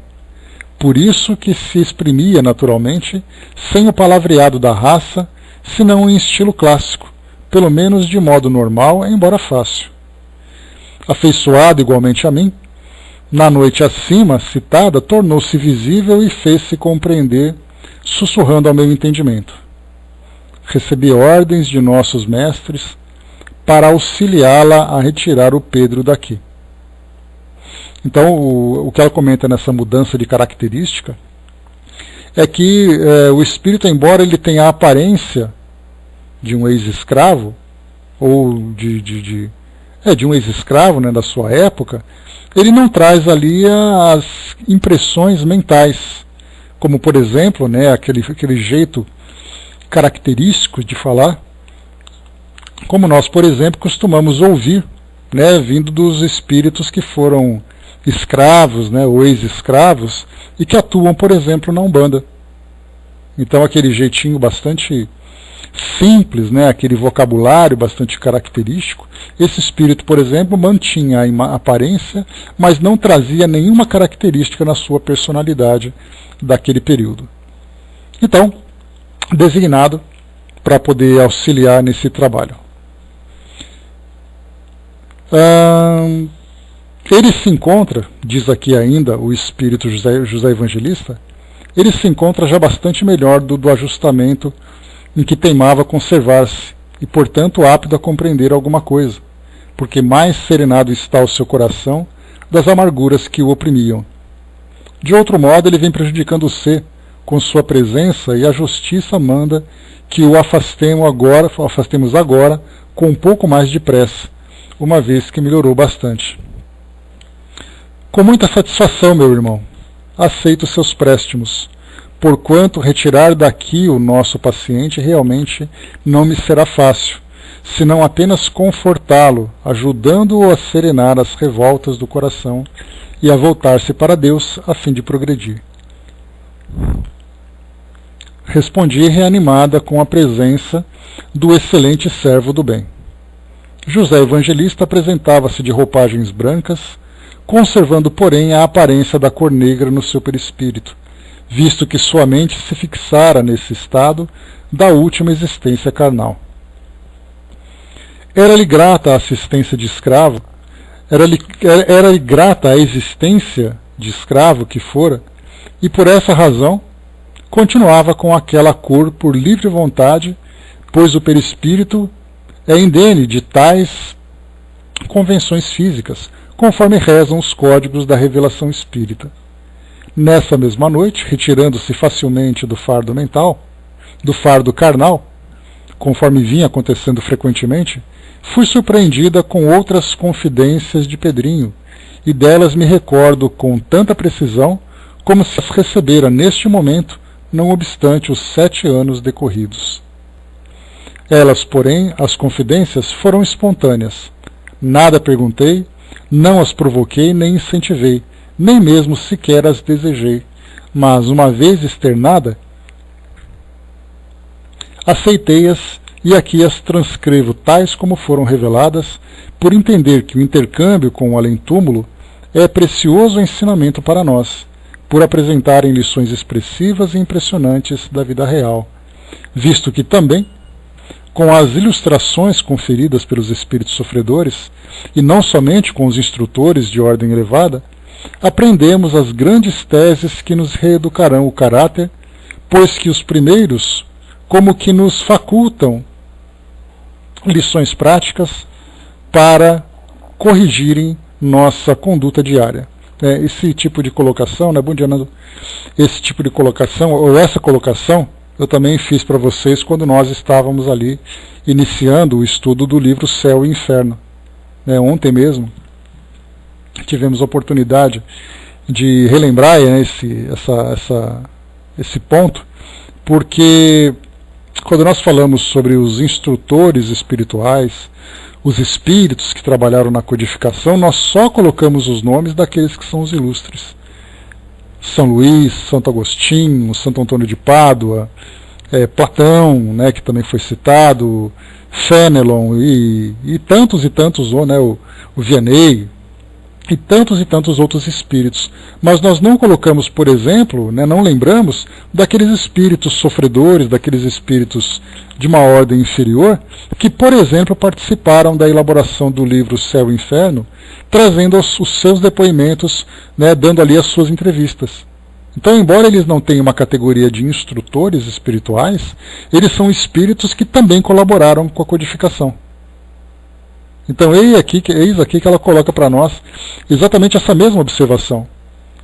Por isso que se exprimia naturalmente, sem o palavreado da raça, senão em estilo clássico, pelo menos de modo normal, embora fácil. Afeiçoado igualmente a mim, na noite acima citada, tornou-se visível e fez-se compreender, sussurrando ao meu entendimento. Recebi ordens de nossos mestres para auxiliá-la a retirar o Pedro daqui. Então, o que ela comenta nessa mudança de característica é que o espírito, embora ele tenha a aparência de um ex-escravo, ou de um ex-escravo da sua época, ele não traz ali as impressões mentais, como, por exemplo, aquele jeito característico de falar, como nós, por exemplo, costumamos ouvir, vindo dos espíritos que foram escravos, ou ex-escravos, e que atuam, por exemplo, na Umbanda. Então aquele jeitinho bastante simples, aquele vocabulário bastante característico, esse espírito, por exemplo, mantinha a aparência, mas não trazia nenhuma característica na sua personalidade daquele período. Então, designado para poder auxiliar nesse trabalho. Ele se encontra, diz aqui ainda o espírito José Evangelista, ele se encontra já bastante melhor do ajustamento em que teimava conservar-se, e portanto apto a compreender alguma coisa, porque mais serenado está o seu coração das amarguras que o oprimiam. De outro modo, ele vem prejudicando o ser com sua presença, e a justiça manda que o afastemos agora com um pouco mais de pressa, uma vez que melhorou bastante. Com muita satisfação, meu irmão, aceito seus préstimos, porquanto retirar daqui o nosso paciente realmente não me será fácil, senão apenas confortá-lo, ajudando-o a serenar as revoltas do coração e a voltar-se para Deus a fim de progredir. Respondi reanimada com a presença do excelente servo do bem. José Evangelista apresentava-se de roupagens brancas, conservando, porém, a aparência da cor negra no seu perispírito, visto que sua mente se fixara nesse estado da última existência carnal. Era-lhe grata a assistência de escravo, era-lhe grata a existência de escravo que fora, e por essa razão continuava com aquela cor por livre vontade, pois o perispírito é indene de tais convenções físicas, conforme rezam os códigos da revelação espírita. Nessa mesma noite, retirando-se facilmente do fardo mental, do fardo carnal, conforme vinha acontecendo frequentemente, fui surpreendida com outras confidências de Pedrinho, e delas me recordo com tanta precisão como se as recebera neste momento, não obstante os 7 anos decorridos. Elas, porém, as confidências, foram espontâneas. Nada perguntei, não as provoquei nem incentivei, nem mesmo sequer as desejei, mas uma vez externada, aceitei-as e aqui as transcrevo tais como foram reveladas, por entender que o intercâmbio com o além-túmulo é precioso ensinamento para nós, por apresentarem lições expressivas e impressionantes da vida real, visto que também, com as ilustrações conferidas pelos espíritos sofredores, e não somente com os instrutores de ordem elevada, aprendemos as grandes teses que nos reeducarão o caráter, pois que os primeiros como que nos facultam lições práticas para corrigirem nossa conduta diária. Esse tipo de colocação, né? Bom dia, Nando. Esse tipo de colocação, ou essa colocação, eu também fiz para vocês quando nós estávamos ali iniciando o estudo do livro Céu e Inferno. Ontem mesmo tivemos a oportunidade de relembrar, né, esse ponto, porque quando nós falamos sobre os instrutores espirituais, os espíritos que trabalharam na codificação, nós só colocamos os nomes daqueles que são os ilustres. São Luís, Santo Agostinho, Santo Antônio de Pádua, Platão, né, que também foi citado, Fenelon e tantos né, o Vianney, e tantos outros espíritos. Mas nós não colocamos, por exemplo, né, não lembramos daqueles espíritos sofredores, daqueles espíritos de uma ordem inferior, que, por exemplo, participaram da elaboração do livro Céu e Inferno, trazendo os seus depoimentos, né, dando ali as suas entrevistas. Então, embora eles não tenham uma categoria de instrutores espirituais, eles são espíritos que também colaboraram com a codificação. Então, eis aqui que ela coloca para nós exatamente essa mesma observação,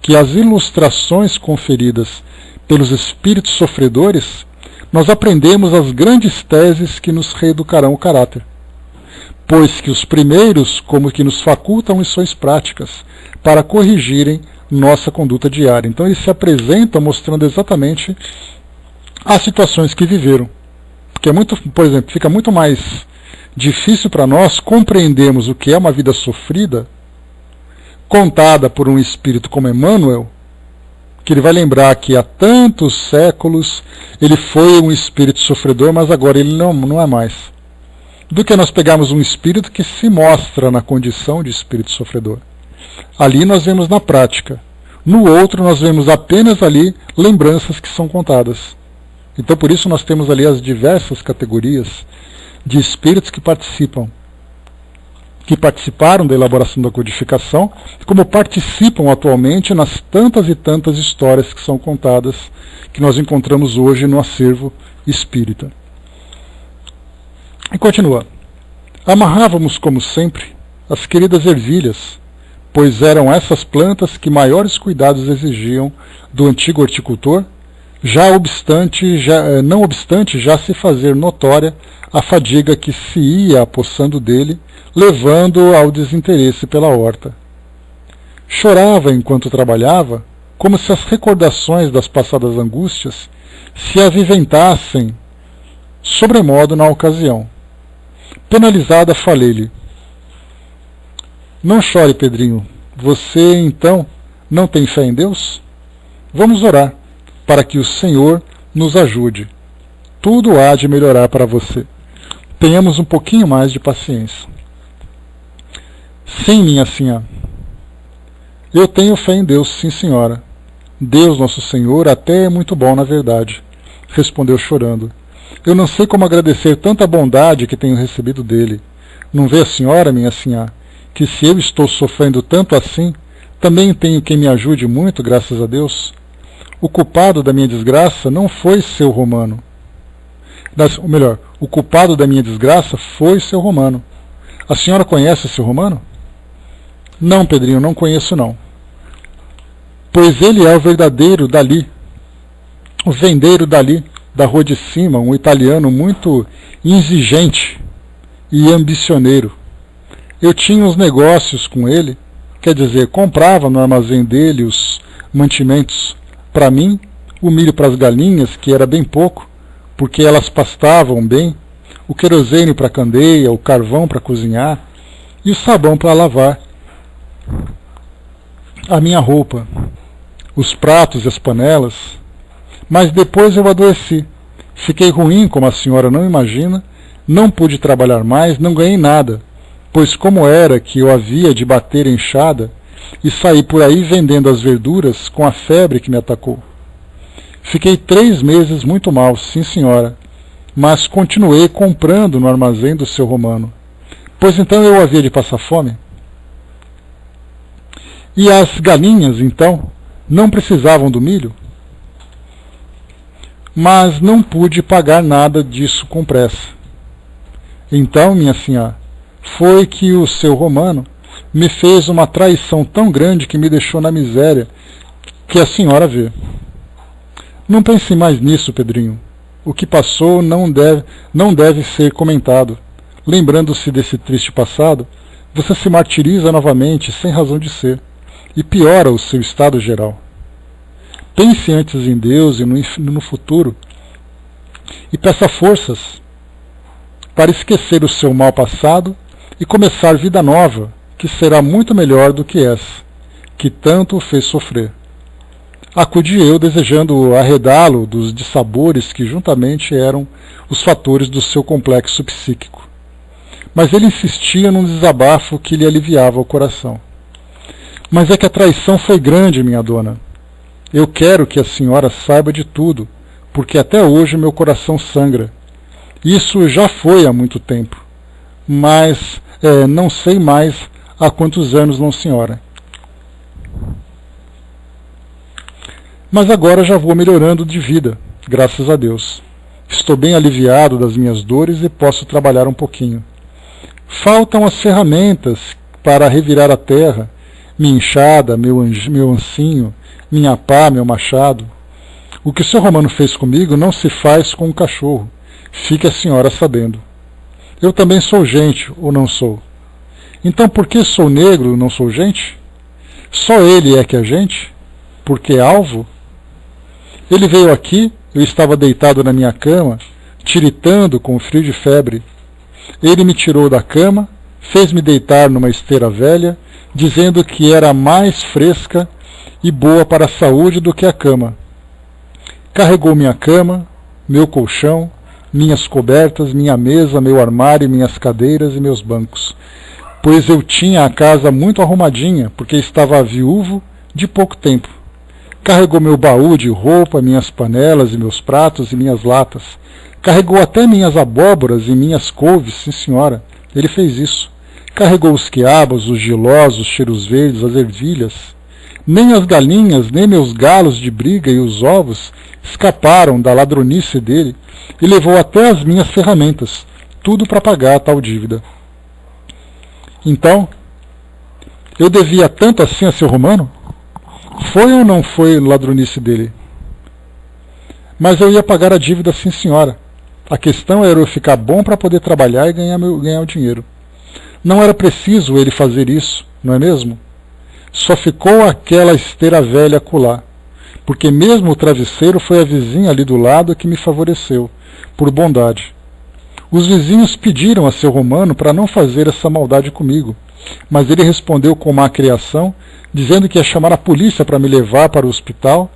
que as ilustrações conferidas pelos espíritos sofredores, nós aprendemos as grandes teses que nos reeducarão o caráter, pois que os primeiros como que nos facultam lições práticas para corrigirem nossa conduta diária. Então, eles se apresentam mostrando exatamente as situações que viveram. Porque por exemplo, fica muito mais difícil para nós compreendermos o que é uma vida sofrida, contada por um espírito como Emmanuel, que ele vai lembrar que há tantos séculos ele foi um espírito sofredor, mas agora ele não é mais. Do que nós pegarmos um espírito que se mostra na condição de espírito sofredor. Ali nós vemos na prática. No outro nós vemos apenas ali lembranças que são contadas. Então por isso nós temos ali as diversas categorias de espíritos que participaram da elaboração da codificação, como participam atualmente nas tantas e tantas histórias que são contadas, que nós encontramos hoje no acervo espírita. E continua. Amarrávamos, como sempre, as queridas ervilhas, pois eram essas plantas que maiores cuidados exigiam do antigo horticultor, não obstante já se fazer notória a fadiga que se ia apossando dele, levando ao desinteresse pela horta. Chorava enquanto trabalhava, como se as recordações das passadas angústias se aviventassem sobremodo na ocasião. Penalizada, falei-lhe: não chore, Pedrinho. Você, então, não tem fé em Deus? Vamos orar, para que o Senhor nos ajude. Tudo há de melhorar para você. Tenhamos um pouquinho mais de paciência. Sim, minha senhora. Eu tenho fé em Deus, sim, senhora. Deus, nosso Senhor, até é muito bom, na verdade, respondeu chorando. Eu não sei como agradecer tanta bondade que tenho recebido dele. Não vê a senhora, minha senhora, que se eu estou sofrendo tanto assim, também tenho quem me ajude muito, graças a Deus? O culpado da minha desgraça não foi seu Romano. Ou melhor, o culpado da minha desgraça foi seu Romano. A senhora conhece seu Romano? Não, Pedrinho, não conheço não. Pois ele é o verdadeiro Dali, o vendeiro Dali, da rua de cima, um italiano muito exigente e ambicioneiro. Eu tinha uns negócios com ele, quer dizer, comprava no armazém dele os mantimentos para mim, o milho para as galinhas, que era bem pouco, porque elas pastavam bem, o querosene para a candeia, o carvão para cozinhar e o sabão para lavar a minha roupa. os pratos e as panelas. Mas depois eu adoeci. Fiquei ruim, como a senhora não imagina, não pude trabalhar mais, não ganhei nada, pois como era que eu havia de bater enxada e saí por aí vendendo as verduras com a febre que me atacou. Fiquei 3 meses muito mal, sim senhora, mas continuei comprando no armazém do seu Romano, pois então eu havia de passar fome. E as galinhas, então, não precisavam do milho? Mas não pude pagar nada disso com pressa. Então, minha senhora, foi que o seu Romano me fez uma traição tão grande que me deixou na miséria que a senhora vê. Não pense mais nisso, Pedrinho. O que passou não deve ser comentado. Lembrando-se desse triste passado, você se martiriza novamente, sem razão de ser, e piora o seu estado geral. Pense antes em Deus e no futuro, e peça forças para esquecer o seu mal passado e começar vida nova, que será muito melhor do que essa, que tanto o fez sofrer. Acudi eu desejando arredá-lo dos dissabores que juntamente eram os fatores do seu complexo psíquico. Mas ele insistia num desabafo que lhe aliviava o coração. Mas é que a traição foi grande, minha dona. Eu quero que a senhora saiba de tudo, porque até hoje meu coração sangra. Isso já foi há muito tempo, mas não sei mais há quantos anos, não, senhora. Mas agora já vou melhorando de vida, graças a Deus. Estou bem aliviado das minhas dores e posso trabalhar um pouquinho. Faltam as ferramentas para revirar a terra, minha enxada, meu ancinho, minha pá, meu machado. O que o seu Romano fez comigo não se faz com um cachorro. Fique a senhora sabendo. Eu também sou gente, ou não sou? Então por que sou negro e não sou gente? Só ele é que é gente? Porque é alvo? Ele veio aqui, eu estava deitado na minha cama, tiritando com frio de febre. Ele me tirou da cama, fez-me deitar numa esteira velha, dizendo que era mais fresca e boa para a saúde do que a cama. Carregou minha cama, meu colchão, minhas cobertas, minha mesa, meu armário, minhas cadeiras e meus bancos, pois eu tinha a casa muito arrumadinha, porque estava viúvo de pouco tempo. Carregou meu baú de roupa, minhas panelas e meus pratos e minhas latas. Carregou até minhas abóboras e minhas couves, sim senhora, ele fez isso. Carregou os quiabos, os gilós, os cheiros verdes, as ervilhas. Nem as galinhas, nem meus galos de briga e os ovos escaparam da ladronice dele e levou até as minhas ferramentas, tudo para pagar a tal dívida. Então, eu devia tanto assim a seu Romano? Foi ou não foi ladronice dele? Mas eu ia pagar a dívida, sim senhora. A questão era eu ficar bom para poder trabalhar e ganhar o dinheiro. Não era preciso ele fazer isso, não é mesmo? Só ficou aquela esteira velha acolá, porque mesmo o travesseiro foi a vizinha ali do lado que me favoreceu, por bondade. Os vizinhos pediram a seu Romano para não fazer essa maldade comigo, mas ele respondeu com má criação, dizendo que ia chamar a polícia para me levar para o hospital,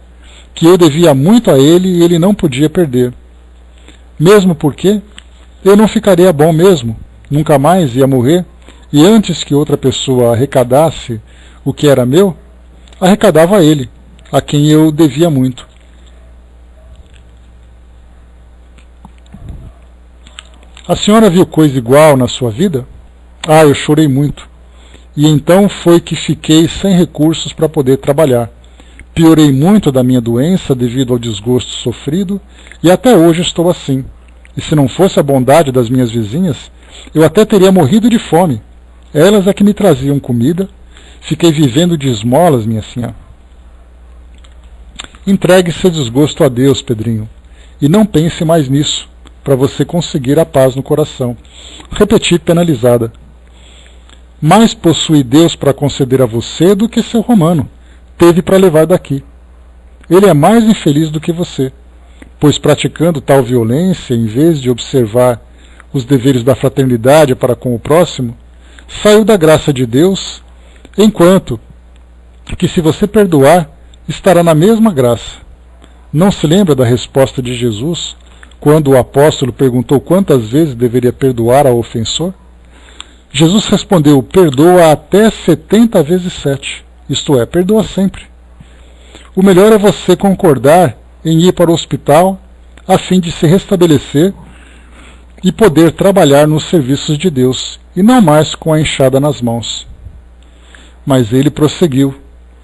que eu devia muito a ele e ele não podia perder. Mesmo porque eu não ficaria bom mesmo, nunca mais ia morrer, e antes que outra pessoa arrecadasse o que era meu, arrecadava ele, a quem eu devia muito. A senhora viu coisa igual na sua vida? Ah, eu chorei muito. E então foi que fiquei sem recursos para poder trabalhar. Piorei muito da minha doença devido ao desgosto sofrido e até hoje estou assim. E se não fosse a bondade das minhas vizinhas, eu até teria morrido de fome. Elas é que me traziam comida. Fiquei vivendo de esmolas, minha senhora. Entregue seu desgosto a Deus, Pedrinho, e não pense mais nisso, para você conseguir a paz no coração. Repeti penalizada. Mais possui Deus para conceder a você do que seu Romano teve para levar daqui. Ele é mais infeliz do que você, pois praticando tal violência, em vez de observar os deveres da fraternidade para com o próximo, saiu da graça de Deus, enquanto que se você perdoar, estará na mesma graça. Não se lembra da resposta de Jesus quando o apóstolo perguntou quantas vezes deveria perdoar ao ofensor? Jesus respondeu: perdoa até 70 vezes 7, isto é, perdoa sempre. O melhor é você concordar em ir para o hospital a fim de se restabelecer e poder trabalhar nos serviços de Deus, e não mais com a enxada nas mãos. Mas ele prosseguiu,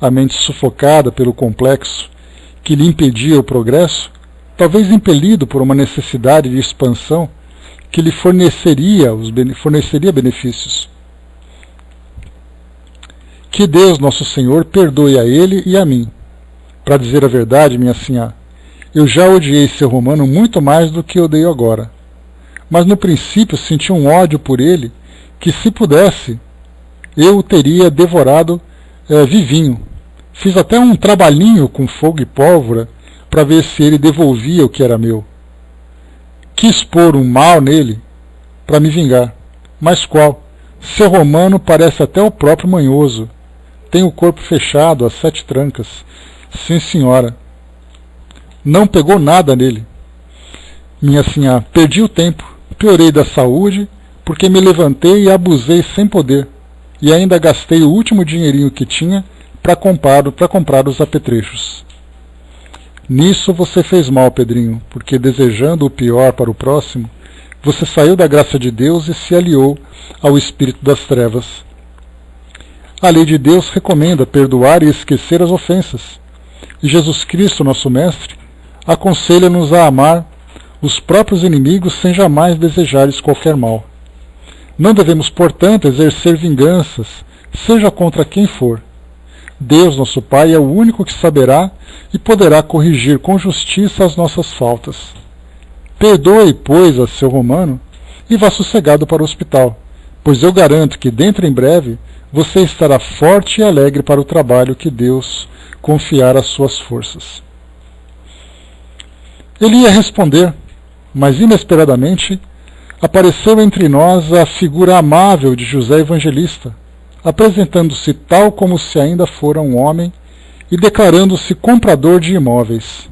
a mente sufocada pelo complexo que lhe impedia o progresso, talvez impelido por uma necessidade de expansão que lhe forneceria benefícios. Que Deus, nosso Senhor, perdoe a ele e a mim. Para dizer a verdade, minha senhora, eu já odiei ser romano muito mais do que odeio agora. Mas no princípio senti um ódio por ele que, se pudesse, eu o teria devorado vivinho. Fiz até um trabalhinho com fogo e pólvora para ver se ele devolvia o que era meu. Quis pôr um mal nele para me vingar. Mas qual? Ser romano parece até o próprio manhoso. Tem o corpo fechado, às 7 trancas. Sim, senhora. Não pegou nada nele. Minha senhora, perdi o tempo. Piorei da saúde, porque me levantei e abusei sem poder. E ainda gastei o último dinheirinho que tinha para comprar os apetrechos. Nisso você fez mal, Pedrinho, porque desejando o pior para o próximo, você saiu da graça de Deus e se aliou ao espírito das trevas. A lei de Deus recomenda perdoar e esquecer as ofensas. E Jesus Cristo, nosso Mestre, aconselha-nos a amar os próprios inimigos sem jamais desejar-lhes qualquer mal. Não devemos, portanto, exercer vinganças, seja contra quem for. Deus, nosso Pai, é o único que saberá e poderá corrigir com justiça as nossas faltas. Perdoe, pois, a seu romano e vá sossegado para o hospital, pois eu garanto que dentro em breve você estará forte e alegre para o trabalho que Deus confiar às suas forças. Ele ia responder, mas inesperadamente apareceu entre nós a figura amável de José Evangelista, apresentando-se tal como se ainda fora um homem e declarando-se comprador de imóveis.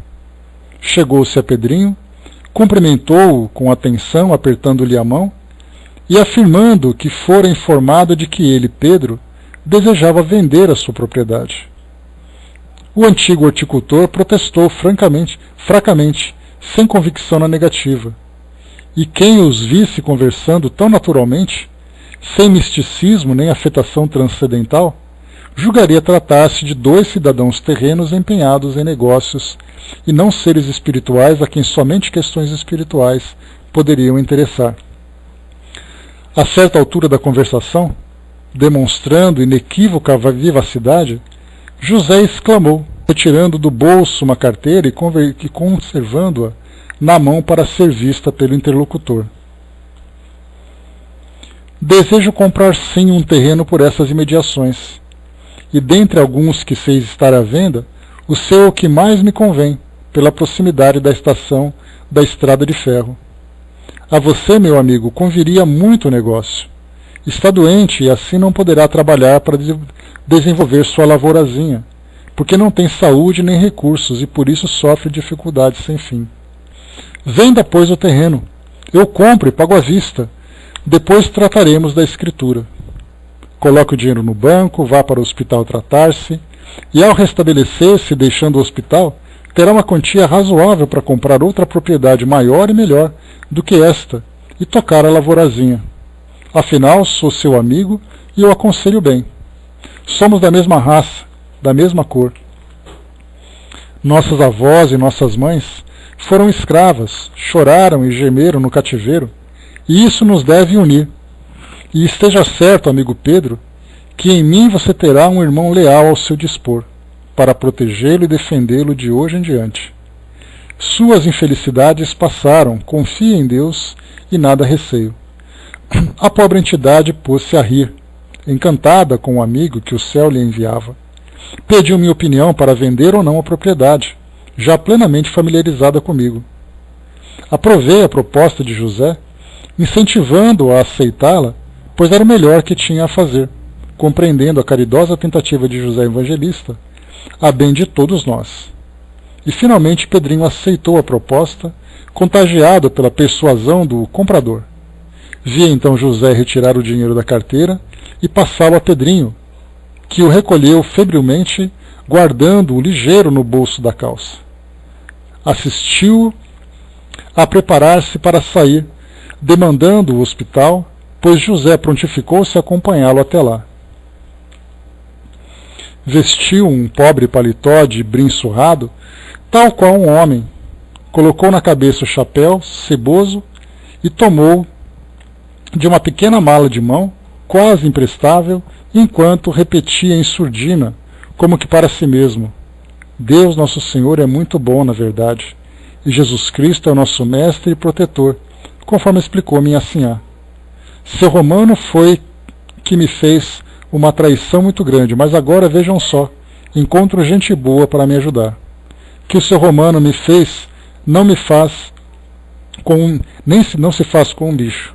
Chegou-se a Pedrinho, cumprimentou-o com atenção, apertando-lhe a mão, e afirmando que fora informado de que ele, Pedro, desejava vender a sua propriedade. O antigo horticultor protestou fracamente, sem convicção na negativa, e quem os visse conversando tão naturalmente, sem misticismo nem afetação transcendental, julgaria tratar-se de 2 cidadãos terrenos empenhados em negócios e não seres espirituais a quem somente questões espirituais poderiam interessar. A certa altura da conversação, demonstrando inequívoca vivacidade, José exclamou, retirando do bolso uma carteira e conservando-a na mão para ser vista pelo interlocutor. Desejo comprar sim um terreno por essas imediações, e dentre alguns que sei estar à venda, o seu é o que mais me convém, pela proximidade da estação da estrada de ferro. A você, meu amigo, conviria muito o negócio. Está doente e assim não poderá trabalhar para desenvolver sua lavourazinha, porque não tem saúde nem recursos e por isso sofre dificuldades sem fim. Venda, pois, o terreno. Eu compro e pago à vista. Depois trataremos da escritura. Coloque o dinheiro no banco, vá para o hospital tratar-se, e ao restabelecer-se, deixando o hospital, terá uma quantia razoável para comprar outra propriedade maior e melhor do que esta, e tocar a lavourazinha. Afinal, sou seu amigo e eu aconselho bem. Somos da mesma raça, da mesma cor. Nossas avós e nossas mães foram escravas, choraram e gemeram no cativeiro, e isso nos deve unir. E esteja certo, amigo Pedro, que em mim você terá um irmão leal ao seu dispor, para protegê-lo e defendê-lo de hoje em diante. Suas infelicidades passaram, confie em Deus e nada receio. A pobre entidade pôs-se a rir, encantada com o amigo que o céu lhe enviava. Pediu minha opinião para vender ou não a propriedade, já plenamente familiarizada comigo. Aprovei a proposta de José, incentivando-o a aceitá-la, pois era o melhor que tinha a fazer, compreendendo a caridosa tentativa de José Evangelista a bem de todos nós. E finalmente Pedrinho aceitou a proposta, contagiado pela persuasão do comprador. Via então José retirar o dinheiro da carteira e passá-lo a Pedrinho, que o recolheu febrilmente, guardando-o ligeiro no bolso da calça. Assistiu a preparar-se para sair, demandando o hospital, pois José prontificou-se a acompanhá-lo até lá. Vestiu um pobre paletó de brim surrado, tal qual um homem, colocou na cabeça o chapéu seboso e tomou de uma pequena mala de mão, quase imprestável, enquanto repetia em surdina, como que para si mesmo: Deus nosso Senhor é muito bom, na verdade, e Jesus Cristo é o nosso mestre e protetor, conforme explicou minha sinhá. Seu romano foi que me fez uma traição muito grande, mas agora vejam só, encontro gente boa para me ajudar. Que o seu romano me fez, não me faz não se faz com um bicho.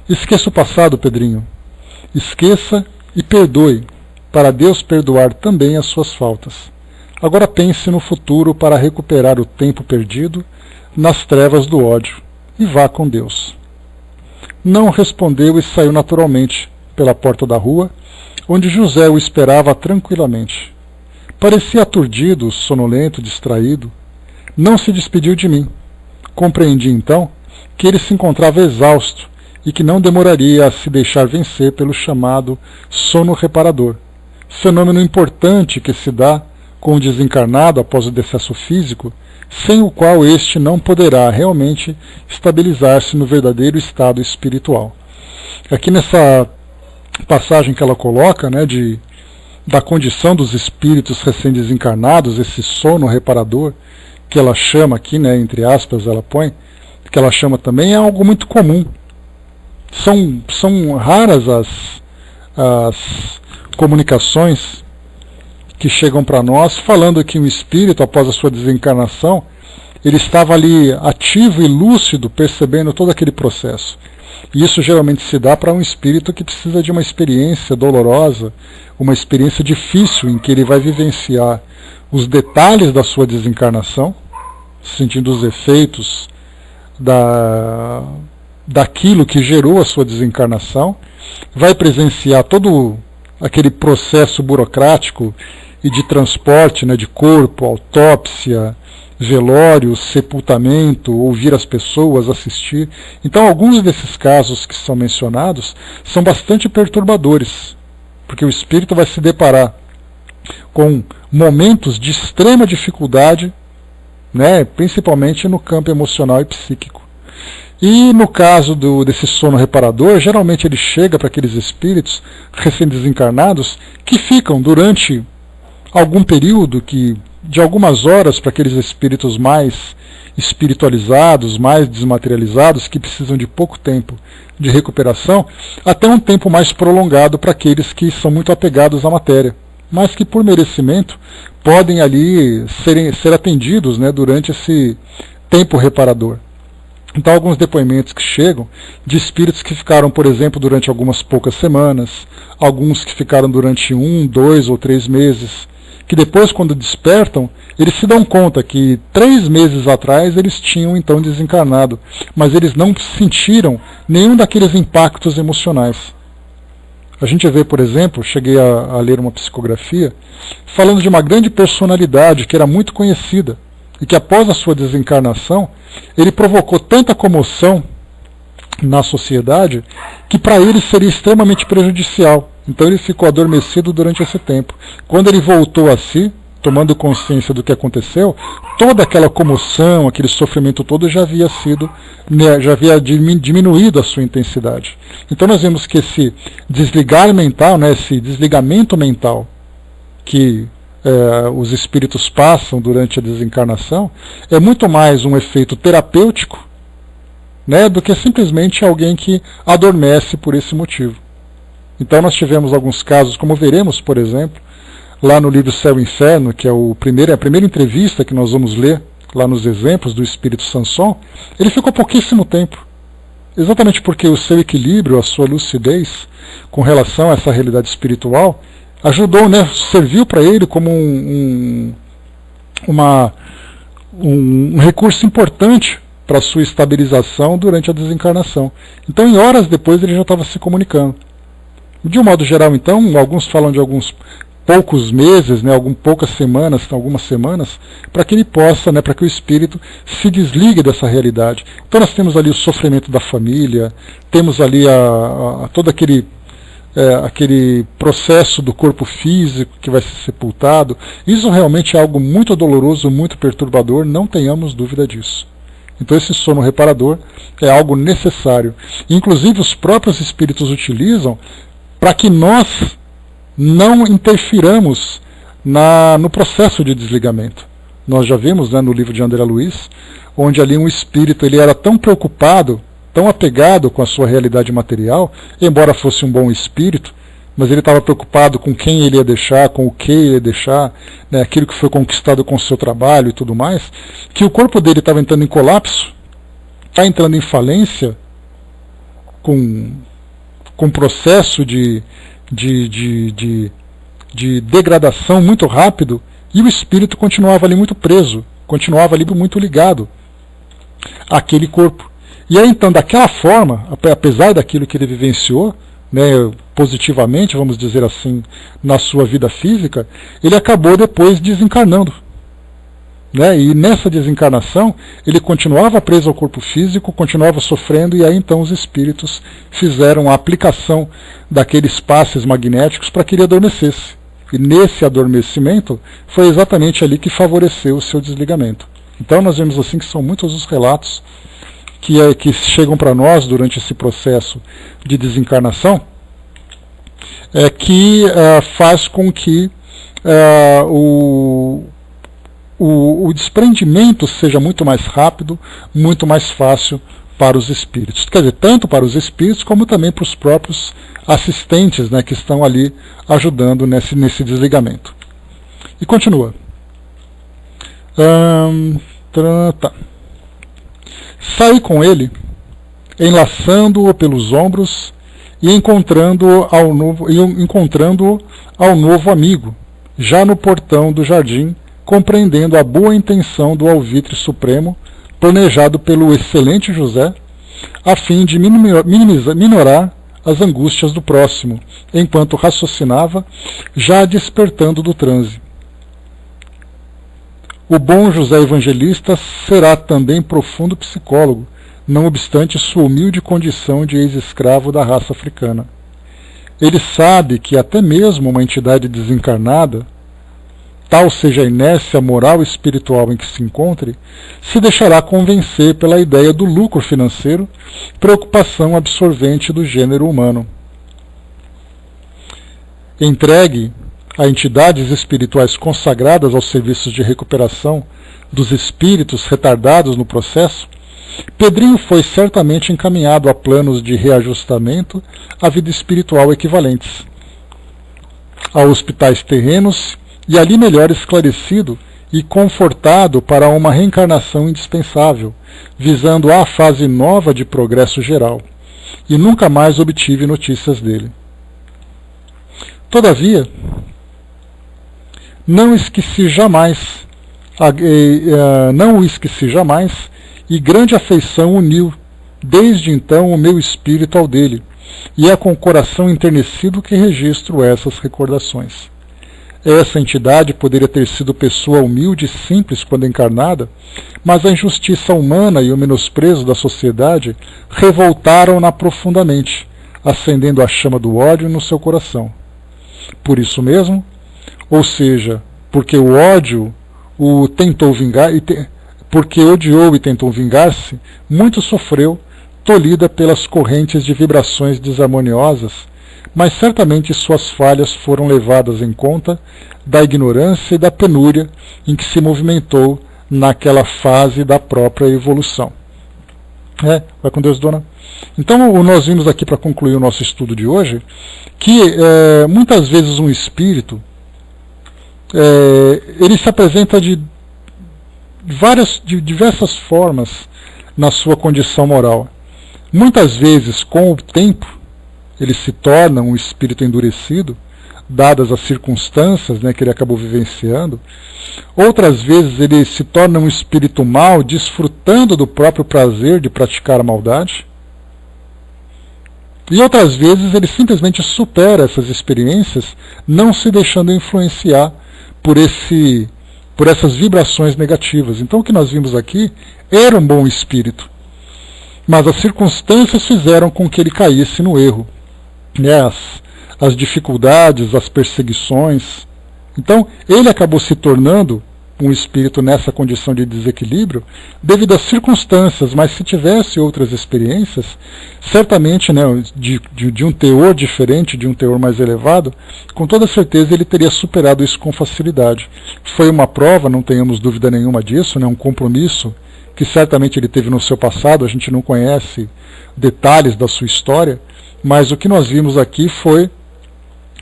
Esqueça o passado, Pedrinho. Esqueça e perdoe, para Deus perdoar também as suas faltas. Agora pense no futuro para recuperar o tempo perdido nas trevas do ódio, e vá com Deus. Não respondeu e saiu naturalmente pela porta da rua, onde José o esperava tranquilamente. Parecia aturdido, sonolento, distraído. Não se despediu de mim. Compreendi então que ele se encontrava exausto e que não demoraria a se deixar vencer pelo chamado sono reparador, fenômeno importante que se dá com o desencarnado após o decesso físico, sem o qual este não poderá realmente estabilizar-se no verdadeiro estado espiritual. Aqui nessa passagem que ela coloca, né, da condição dos espíritos recém-desencarnados, esse sono reparador, que ela chama aqui, né, entre aspas, ela põe, que ela chama também, é algo muito comum. São raras as comunicações que chegam para nós falando que um espírito, após a sua desencarnação, ele estava ali ativo e lúcido, percebendo todo aquele processo. E isso geralmente se dá para um espírito que precisa de uma experiência dolorosa, uma experiência difícil, em que ele vai vivenciar os detalhes da sua desencarnação, sentindo os efeitos daquilo que gerou a sua desencarnação, vai presenciar todo aquele processo burocrático e de transporte, né, de corpo, autópsia, velório, sepultamento, ouvir as pessoas, assistir. Então, alguns desses casos que são mencionados são bastante perturbadores, porque o espírito vai se deparar com momentos de extrema dificuldade, né, principalmente no campo emocional e psíquico. E no caso desse sono reparador, geralmente ele chega para aqueles espíritos recém-desencarnados que ficam durante algum período, de algumas horas, para aqueles espíritos mais espiritualizados, mais desmaterializados, que precisam de pouco tempo de recuperação, até um tempo mais prolongado para aqueles que são muito apegados à matéria, mas que por merecimento podem ali ser atendidos, né, durante esse tempo reparador. Então, alguns depoimentos que chegam de espíritos que ficaram, por exemplo, durante algumas poucas semanas, alguns que ficaram durante 1, 2 ou 3 meses, que depois, quando despertam, eles se dão conta que 3 meses atrás eles tinham então desencarnado, mas eles não sentiram nenhum daqueles impactos emocionais. A gente vê, por exemplo, cheguei a ler uma psicografia, falando de uma grande personalidade que era muito conhecida, e que após a sua desencarnação, ele provocou tanta comoção na sociedade que para ele seria extremamente prejudicial. Então ele ficou adormecido durante esse tempo. Quando ele voltou a si, tomando consciência do que aconteceu, toda aquela comoção, aquele sofrimento todo já havia diminuído a sua intensidade. Então nós vemos que esse desligar mental, né, esse desligamento mental que os espíritos passam durante a desencarnação, é muito mais um efeito terapêutico, né, do que simplesmente alguém que adormece por esse motivo. Então nós tivemos alguns casos, como veremos, por exemplo, lá no livro Céu e Inferno, que é a primeira entrevista que nós vamos ler, lá nos exemplos do espírito Sanson, ele ficou pouquíssimo tempo. Exatamente porque o seu equilíbrio, a sua lucidez com relação a essa realidade espiritual, ajudou, né, serviu para ele como um recurso importante para a sua estabilização durante a desencarnação. Então, em horas depois, ele já estava se comunicando. De um modo geral, então, alguns falam de alguns poucos meses, né, poucas semanas, algumas semanas, para que ele possa, né, para que o espírito se desligue dessa realidade. Então nós temos ali o sofrimento da família, temos ali todo aquele processo do corpo físico que vai ser sepultado. Isso realmente é algo muito doloroso, muito perturbador, não tenhamos dúvida disso. Então esse sono reparador é algo necessário. Inclusive os próprios espíritos utilizam para que nós não interfiramos no processo de desligamento. Nós já vimos, né, no livro de André Luiz, onde ali um espírito ele era tão preocupado, tão apegado com a sua realidade material, embora fosse um bom espírito, mas ele estava preocupado com quem ele ia deixar, com o que ele ia deixar, né, aquilo que foi conquistado com o seu trabalho e tudo mais, que o corpo dele estava entrando em colapso, está entrando em falência, com processo de degradação muito rápido, e o espírito continuava ali muito preso, continuava ali muito ligado àquele corpo. E aí então, daquela forma, apesar daquilo que ele vivenciou, né, positivamente, vamos dizer assim, na sua vida física, ele acabou depois desencarnando. Né, e nessa desencarnação, ele continuava preso ao corpo físico, continuava sofrendo, e aí então os espíritos fizeram a aplicação daqueles passes magnéticos para que ele adormecesse. E nesse adormecimento, foi exatamente ali que favoreceu o seu desligamento. Então nós vemos assim que são muitos os relatos que chegam para nós durante esse processo de desencarnação, que faz com que o desprendimento seja muito mais rápido, muito mais fácil para os espíritos. Quer dizer, tanto para os espíritos como também para os próprios assistentes, né, que estão ali ajudando nesse desligamento. E continua. Tá. Saí com ele, enlaçando-o pelos ombros e encontrando-o ao novo amigo, já no portão do jardim, compreendendo a boa intenção do alvitre supremo, planejado pelo excelente José, a fim de minorar as angústias do próximo, enquanto raciocinava, já despertando do transe. O bom José Evangelista será também profundo psicólogo, não obstante sua humilde condição de ex-escravo da raça africana. Ele sabe que até mesmo uma entidade desencarnada, tal seja a inércia moral e espiritual em que se encontre, se deixará convencer pela ideia do lucro financeiro, preocupação absorvente do gênero humano. Entregue a entidades espirituais consagradas aos serviços de recuperação dos espíritos retardados no processo, Pedrinho foi certamente encaminhado a planos de reajustamento à vida espiritual equivalentes, a hospitais terrenos, e ali melhor esclarecido e confortado para uma reencarnação indispensável, visando a fase nova de progresso geral, e nunca mais obtive notícias dele. Todavia, não o esqueci jamais, e grande afeição uniu, desde então, o meu espírito ao dele, e é com o coração enternecido que registro essas recordações. Essa entidade poderia ter sido pessoa humilde e simples quando encarnada, mas a injustiça humana e o menosprezo da sociedade revoltaram-na profundamente, acendendo a chama do ódio no seu coração. Por isso mesmo, ou seja, porque o ódio o tentou vingar, porque odiou e tentou vingar-se, muito sofreu, tolhida pelas correntes de vibrações desarmoniosas, mas certamente suas falhas foram levadas em conta da ignorância e da penúria em que se movimentou naquela fase da própria evolução. Vai com Deus, dona. Então, nós vimos aqui, para concluir o nosso estudo de hoje, que muitas vezes um espírito ele se apresenta de diversas formas na sua condição moral. Muitas vezes, com o tempo, ele se torna um espírito endurecido, dadas as circunstâncias, né, que ele acabou vivenciando. Outras vezes ele se torna um espírito mau, desfrutando do próprio prazer de praticar a maldade. E outras vezes ele simplesmente supera essas experiências, não se deixando influenciar por essas vibrações negativas. Então o que nós vimos aqui era um bom espírito, mas as circunstâncias fizeram com que ele caísse no erro, né? As dificuldades, as perseguições. Então ele acabou se tornando um espírito nessa condição de desequilíbrio devido às circunstâncias, mas se tivesse outras experiências, certamente, né, de um teor diferente, de um teor mais elevado, com toda certeza ele teria superado isso com facilidade. Foi uma prova, não tenhamos dúvida nenhuma disso, né, um compromisso que certamente ele teve no seu passado. A gente não conhece detalhes da sua história, mas o que nós vimos aqui foi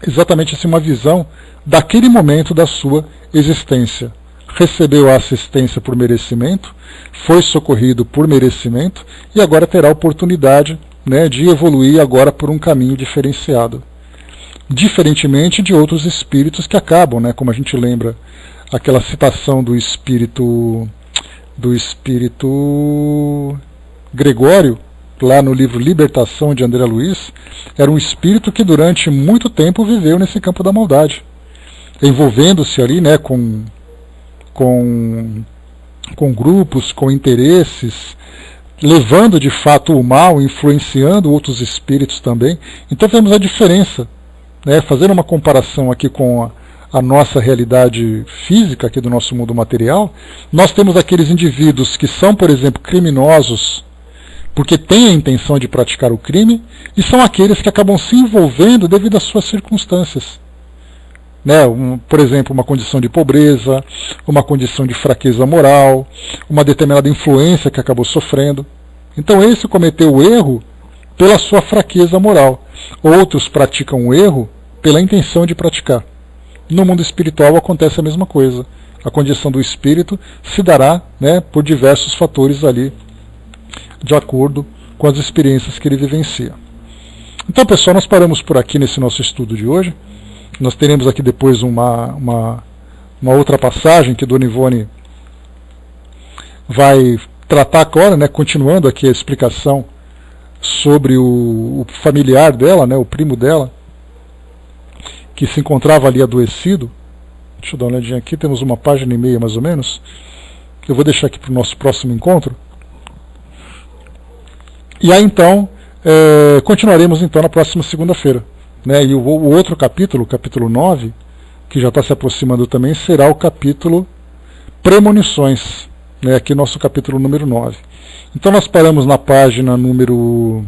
exatamente assim, uma visão daquele momento da sua existência. Recebeu a assistência por merecimento, foi socorrido por merecimento e agora terá a oportunidade, né, de evoluir agora por um caminho diferenciado. Diferentemente de outros espíritos que acabam, né, como a gente lembra, aquela citação do espírito Gregório, lá no livro Libertação de André Luiz, era um espírito que durante muito tempo viveu nesse campo da maldade, envolvendo-se ali, né, com grupos, com interesses, levando de fato o mal, influenciando outros espíritos também. Então vemos a diferença, né? Fazendo uma comparação aqui com a nossa realidade física, aqui do nosso mundo material, nós temos aqueles indivíduos que são, por exemplo, criminosos, porque têm a intenção de praticar o crime, e são aqueles que acabam se envolvendo devido às suas circunstâncias. Né, por exemplo, uma condição de pobreza, uma condição de fraqueza moral, uma determinada influência que acabou sofrendo. Então esse cometeu o erro pela sua fraqueza moral. Outros praticam o erro pela intenção de praticar. No mundo espiritual acontece a mesma coisa. A condição do espírito se dará, né, por diversos fatores ali, de acordo com as experiências que ele vivencia. Então, pessoal, nós paramos por aqui nesse nosso estudo de hoje. Nós teremos aqui depois uma outra passagem que Dona Ivone vai tratar agora, né, continuando aqui a explicação sobre o familiar dela, né, o primo dela, que se encontrava ali adoecido. Deixa eu dar uma olhadinha aqui, temos uma página e meia mais ou menos, que eu vou deixar aqui para o nosso próximo encontro. E aí então, continuaremos então na próxima segunda-feira. Né, e o outro capítulo, o capítulo 9, que já está se aproximando também, será o capítulo Premonições, né, aqui nosso capítulo número 9. Então nós paramos na página número